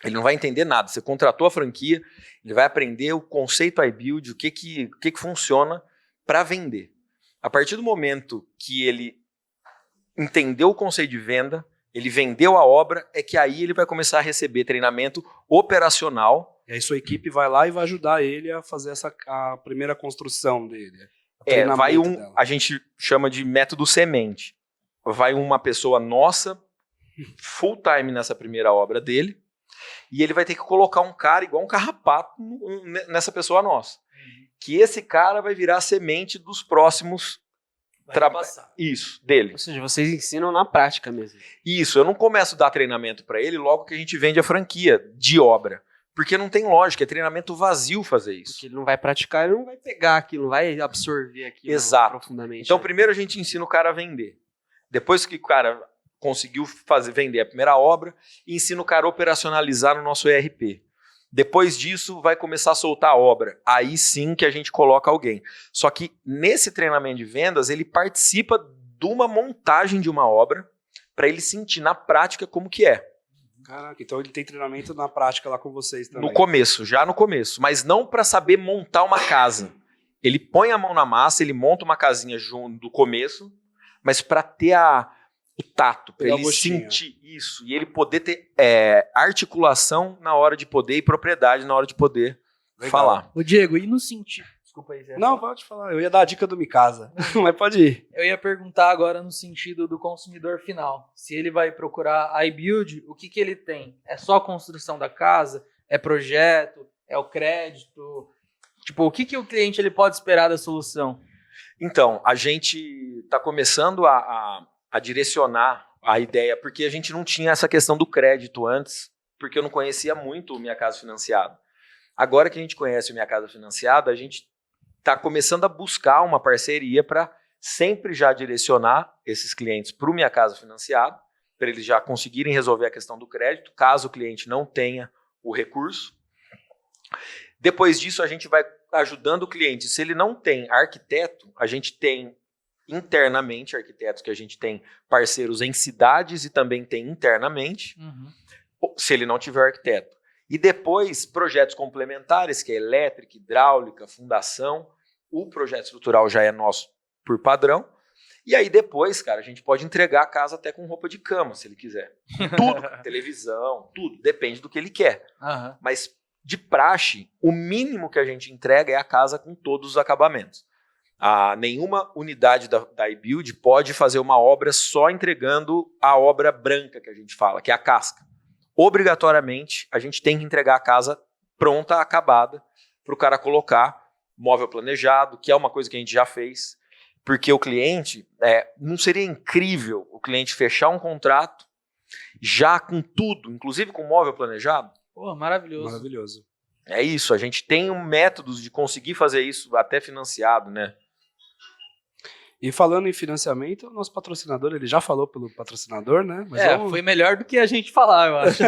ele não vai entender nada. Você contratou a franquia, ele vai aprender o conceito iBuild, o que funciona para vender. A partir do momento que ele entendeu o conceito de venda, ele vendeu a obra, é que aí ele vai começar a receber treinamento operacional. E aí sua equipe vai lá e vai ajudar ele a fazer a primeira construção dele. A gente chama de método semente. Vai uma pessoa nossa, full time nessa primeira obra dele, e ele vai ter que colocar um cara igual um carrapato nessa pessoa nossa. Que esse cara vai virar a semente dos próximos trabalhos. Isso, dele. Ou seja, vocês ensinam na prática mesmo. Isso, eu não começo a dar treinamento para ele logo que a gente vende a franquia de obra. Porque não tem lógica, é treinamento vazio fazer isso. Porque ele não vai praticar, ele não vai pegar aquilo, não vai absorver aquilo profundamente. Então, primeiro a gente ensina o cara a vender. Depois que o cara conseguiu vender a primeira obra, ensina o cara a operacionalizar no nosso ERP. Depois disso, vai começar a soltar a obra. Aí sim que a gente coloca alguém. Só que nesse treinamento de vendas, ele participa de uma montagem de uma obra para ele sentir na prática como que é. Caraca, então ele tem treinamento na prática lá com vocês também. Já no começo, mas não para saber montar uma casa. Ele põe a mão na massa, ele monta uma casinha junto do começo, mas para ter o tato, para ele sentir isso e ele poder ter articulação na hora de poder e propriedade na hora de poder falar. Ô Diego, e no sentido... Desculpa aí, Zé. Não, pode falar. Eu ia dar a dica do Micasa, mas pode ir. Eu ia perguntar agora no sentido do consumidor final. Se ele vai procurar iBuild, o que ele tem? É só a construção da casa? É projeto? É o crédito? Tipo, o que o cliente ele pode esperar da solução? Então, a gente está começando a direcionar a ideia, porque a gente não tinha essa questão do crédito antes, porque eu não conhecia muito o Minha Casa Financiada. Agora que a gente conhece o Minha Casa Financiada, a gente está começando a buscar uma parceria para sempre já direcionar esses clientes para o Minha Casa Financiada, para eles já conseguirem resolver a questão do crédito, caso o cliente não tenha o recurso. Depois disso, a gente vai ajudando o cliente. Se ele não tem arquiteto, a gente tem internamente arquitetos, que a gente tem parceiros em cidades e também tem internamente, se ele não tiver arquiteto. E depois, projetos complementares, que é elétrica, hidráulica, fundação. O projeto estrutural já é nosso por padrão. E aí depois, cara, a gente pode entregar a casa até com roupa de cama, se ele quiser. Tudo, televisão, tudo. Depende do que ele quer. Mas, de praxe, o mínimo que a gente entrega é a casa com todos os acabamentos. Nenhuma unidade da iBuild pode fazer uma obra só entregando a obra branca que a gente fala, que é a casca. Obrigatoriamente, a gente tem que entregar a casa pronta, acabada, para o cara colocar móvel planejado, que é uma coisa que a gente já fez, porque o cliente, não seria incrível o cliente fechar um contrato já com tudo, inclusive com móvel planejado? Pô, maravilhoso. Maravilhoso. É isso, a gente tem métodos de conseguir fazer isso até financiado, né? E falando em financiamento, o nosso patrocinador, ele já falou pelo patrocinador, né? Mas foi melhor do que a gente falar, eu acho.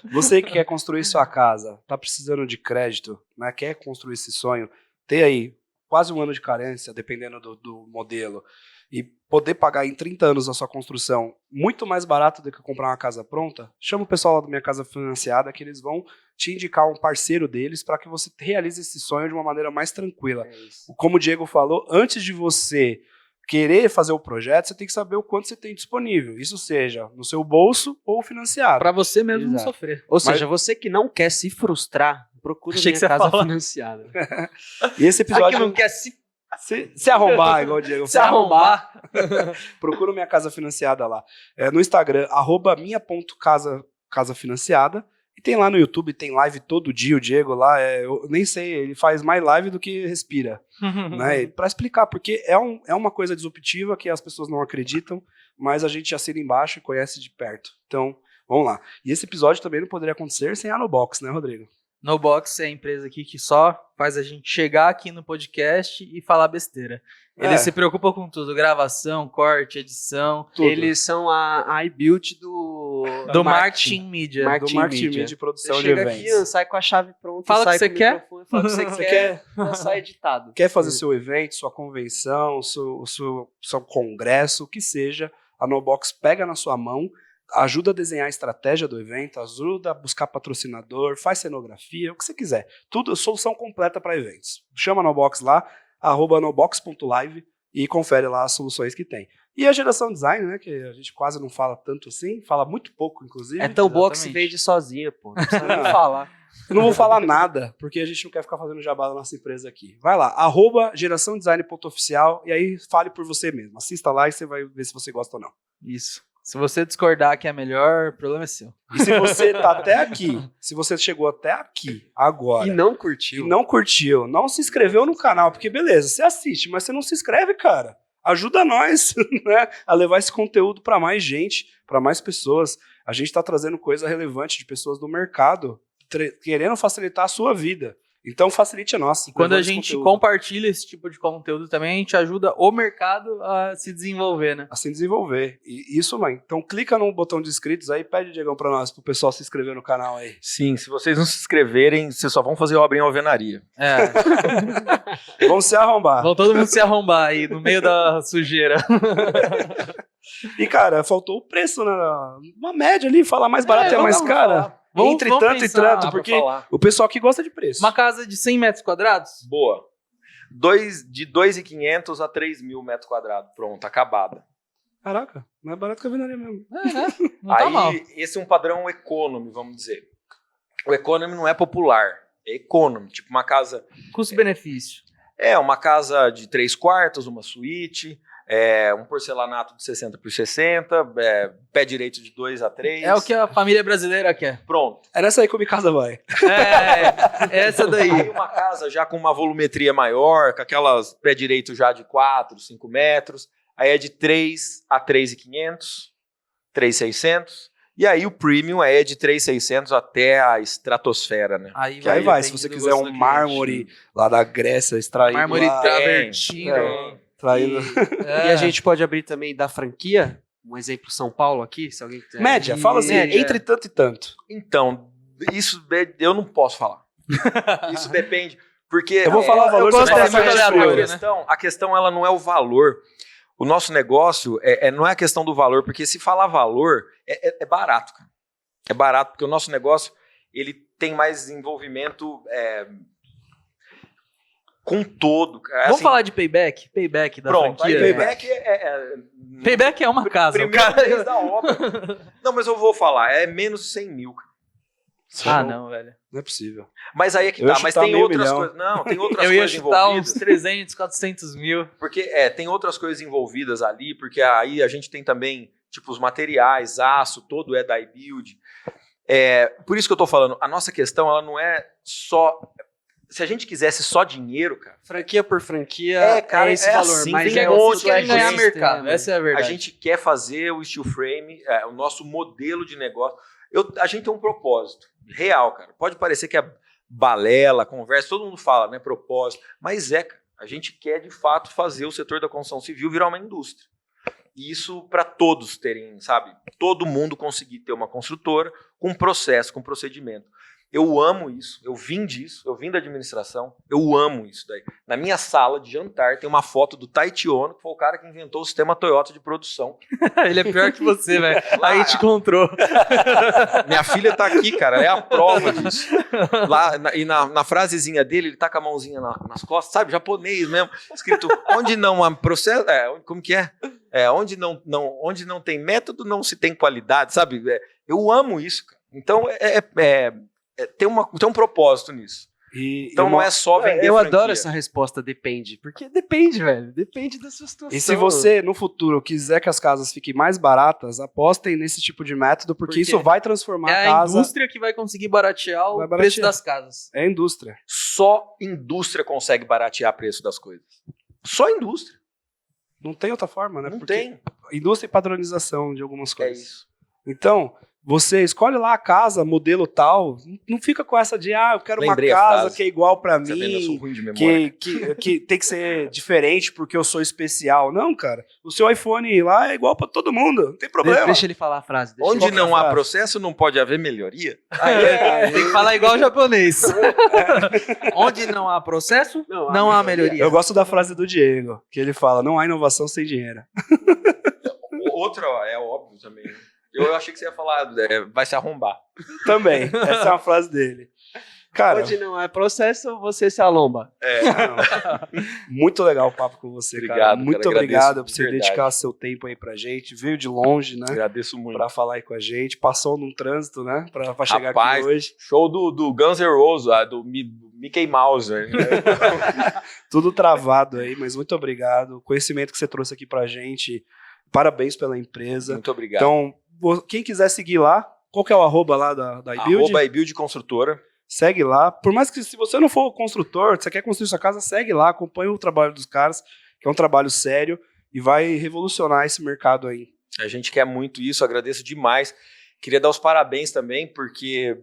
Você que quer construir sua casa, tá precisando de crédito, né? Quer construir esse sonho, tem aí quase um ano de carência, dependendo do modelo, e poder pagar em 30 anos a sua construção muito mais barato do que comprar uma casa pronta, chama o pessoal lá do Minha Casa Financiada, que eles vão te indicar um parceiro deles para que você realize esse sonho de uma maneira mais tranquila. Como o Diego falou, antes de você querer fazer o projeto, você tem que saber o quanto você tem disponível. Isso seja no seu bolso ou financiado. Para você mesmo não sofrer. Ou seja, você que não quer se frustrar, procura Minha Casa Financiada. E esse episódio... que não quer se arrombar, igual o Diego. Se arrombar. Procura Minha Casa Financiada lá. No Instagram, @minha.casafinanciada. E tem lá no YouTube, tem live todo dia, o Diego lá, eu nem sei, ele faz mais live do que respira. Né? Para explicar, porque é uma coisa disruptiva que as pessoas não acreditam, mas a gente assina embaixo e conhece de perto. Então, vamos lá. E esse episódio também não poderia acontecer sem a Nobox, né, Rodrigo? Nobox é a empresa aqui que só faz a gente chegar aqui no podcast e falar besteira. Eles se preocupam com tudo, gravação, corte, edição. Tudo. Eles são a iBuild do marketing mídia. Do marketing mídia e produção você de eventos. Chega aqui, sai com a chave pronta, fala sai que você com quer. o microfone, fala o que você quer, sai editado. Quer fazer seu evento, sua convenção, seu congresso, o que seja, a Nobox pega na sua mão, ajuda a desenhar a estratégia do evento, ajuda a buscar patrocinador, faz cenografia, o que você quiser. Tudo, solução completa para eventos. Chama a Nobox lá, @nobox.live e confere lá as soluções que tem. E a geração design, né, que a gente quase não fala tanto assim, fala muito pouco, inclusive. É tão boa que se vende sozinha, pô. Não precisa nem falar. Eu não vou falar nada, porque a gente não quer ficar fazendo jabá da nossa empresa aqui. Vai lá, @geraçãodesign.oficial e aí fale por você mesmo. Assista lá e você vai ver se você gosta ou não. Isso. Se você discordar que é melhor, o problema é seu. E se você tá até aqui, se você chegou até aqui, agora, e não curtiu, não se inscreveu no canal, porque beleza, você assiste, mas você não se inscreve, cara. Ajuda nós, né, a levar esse conteúdo para mais gente, para mais pessoas. A gente tá trazendo coisa relevante de pessoas do mercado, querendo facilitar a sua vida. Então facilite a nossa. E quando a gente compartilha esse tipo de conteúdo também, a gente ajuda o mercado a se desenvolver, né? A se desenvolver. E isso, mãe. Então clica no botão de inscritos aí, pede, Diegão, pra nós, pro pessoal se inscrever no canal aí. Sim, se vocês não se inscreverem, vocês só vão fazer obra em alvenaria. Vão se arrombar. Vão todo mundo se arrombar aí, no meio da sujeira. E, cara, faltou o preço, né? Uma média ali, falar mais barato é mais cara. Entre tanto e tanto, porque o pessoal aqui gosta de preço. Uma casa de 100 metros quadrados? Boa. De 2.500 a 3.000 metros quadrados. Pronto, acabada. Caraca, mais barato que a alvenaria mesmo. Não tá mal. Esse é um padrão economy, vamos dizer. O economy não é popular, é economy. Tipo uma casa... Custo-benefício. Uma casa de 3 quartos, uma suíte... um porcelanato de 60 por 60, pé direito de 2 a 3. É o que a família brasileira quer. Pronto. É nessa aí que o Casa vai. Essa daí. Aí uma casa já com uma volumetria maior, com aquelas pé direito já de 4, 5 metros, aí é de 3 a 3.500, 3.600, e aí o premium é de 3.600 até a estratosfera, né? Aí vai, se você quiser um mármore lá da Grécia extraído mármore lá. travertino. E a gente pode abrir também da franquia, um exemplo São Paulo aqui, se alguém quiser. Média, fala assim, entre tanto e tanto. Então, isso eu não posso falar. Isso depende, porque... Eu vou falar o valor, você vai falar a questão ela não é o valor. O nosso negócio não é a questão do valor, porque se falar valor, é barato, cara. É barato, porque o nosso negócio ele tem mais envolvimento... com todo. Vamos falar de payback? Payback da franquia. Payback Payback é uma casa. Primeiro mês da obra. Não, mas eu vou falar. É menos de 100 mil. Não, velho. Não é possível. Mas aí é que tá. Mas tem outras coisas. Não, tem outras coisas envolvidas. Eu ia chutar uns 300, 400 mil. Porque tem outras coisas envolvidas ali. Porque aí a gente tem também, tipo, os materiais, aço, todo é da iBuild. Por isso que eu tô falando. A nossa questão, ela não é só... Se a gente quisesse só dinheiro, cara... Franquia por franquia, cara, esse valor. Assim, mas tem um monte que ganhar mercado. Essa é a verdade. A gente quer fazer o steel frame, o nosso modelo de negócio. A gente tem um propósito real, cara. Pode parecer que é balela, conversa, todo mundo fala, né? Propósito. Mas cara. A gente quer, de fato, fazer o setor da construção civil virar uma indústria. E isso para todos terem, sabe? Todo mundo conseguir ter uma construtora com processo, com procedimento. Eu amo isso, eu vim disso, eu vim da administração, eu amo isso daí. Na minha sala de jantar tem uma foto do Taichi Ono, que foi o cara que inventou o sistema Toyota de produção. Ele é pior que você, velho. Aí a gente encontrou. Minha filha tá aqui, cara, é a prova disso. Lá, na frasezinha dele, ele tá com a mãozinha nas costas, sabe, japonês mesmo, escrito, onde não há processo, como que é? Onde não tem método, não se tem qualidade, sabe? Eu amo isso, cara. Então, tem um propósito nisso. Então não é só vender Eu franquia. adoro essa resposta, depende. Porque depende, velho. Depende da sua situação. E se você, no futuro, quiser que as casas fiquem mais baratas, apostem nesse tipo de método, porque isso vai transformar a casa... É a indústria que vai conseguir baratear o preço das casas. É a indústria. Só indústria consegue baratear o preço das coisas. Só indústria. Não tem outra forma, né? Não porque tem. indústria e padronização de algumas coisas. É isso. Então, você escolhe lá a casa, modelo tal, não fica com essa de, eu quero Lembrei uma casa que é igual pra Tá vendo? Eu sou mim, ruim de memória. que tem que ser diferente porque eu sou especial. Não, cara, o seu iPhone lá é igual pra todo mundo, não tem problema. Deixa ele falar a frase. Onde não há processo, não pode haver melhoria. Tem que falar igual o japonês. Onde não há processo, não há melhoria. Eu gosto da frase do Diego, que ele fala, não há inovação sem dinheiro. Outra, é óbvio também. Eu achei que você ia falar, vai se arrombar. Também, essa é uma frase dele. Cara, onde não é processo, você se alomba. Muito legal o papo com você, obrigado, cara. Muito obrigado por você verdade. dedicar seu tempo aí pra gente. Veio de longe, né? Agradeço muito. Pra falar aí com a gente. Passou num trânsito, né? Pra chegar Rapaz, aqui hoje. Show do Guns N' Roses, do Mickey Mouse. Né? Tudo travado aí, mas muito obrigado. O conhecimento que você trouxe aqui pra gente. Parabéns pela empresa. Muito obrigado. Então, quem quiser seguir lá, qual que é o arroba lá da iBuild? iBuild Construtora. Segue lá. Por mais que se você não for construtor, você quer construir sua casa, segue lá, acompanha o trabalho dos caras, que é um trabalho sério e vai revolucionar esse mercado aí. A gente quer muito isso, agradeço demais. Queria dar os parabéns também, porque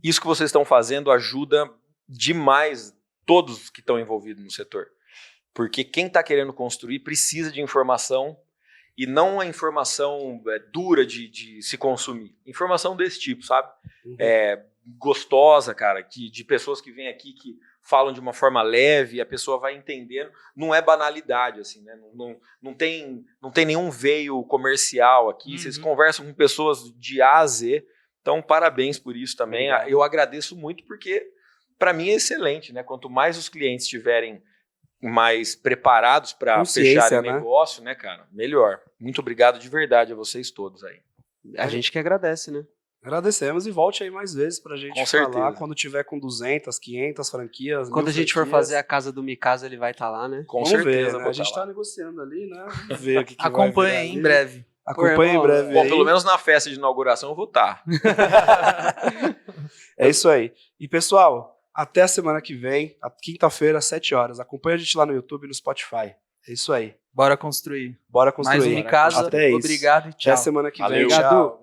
isso que vocês estão fazendo ajuda demais todos que estão envolvidos no setor. Porque quem está querendo construir precisa de informação e não a informação dura de se consumir. Informação desse tipo, sabe? Uhum. Gostosa, cara, de pessoas que vêm aqui que falam de uma forma leve, a pessoa vai entendendo. Não é banalidade, assim, né? Não tem nenhum veio comercial aqui. Uhum. Vocês conversam com pessoas de A a Z. Então, parabéns por isso também. Obrigado. Eu agradeço muito porque, para mim, é excelente, né? Quanto mais os clientes estiverem mais preparados para fecharem o negócio, né, cara? Melhor. Muito obrigado de verdade a vocês todos aí. A gente que agradece, né? Agradecemos e volte aí mais vezes pra gente com falar certeza. Quando tiver com 200, 500 franquias. Quando a gente for fazer a casa do Mikasa, ele vai estar lá, né? Com certeza. Ver, né? A gente tá negociando ali, né? Vamos ver o que acompanha aí em breve. Acompanha em breve. Bom, pelo menos na festa de inauguração eu vou estar. É isso aí. E pessoal, até a semana que vem, quinta-feira, às 7 horas. Acompanha a gente lá no YouTube e no Spotify. É isso aí. Bora construir. Bora construir. Mais um Mikasa. Até isso. Obrigado e tchau. Até semana que vem. Valeu. Tchau.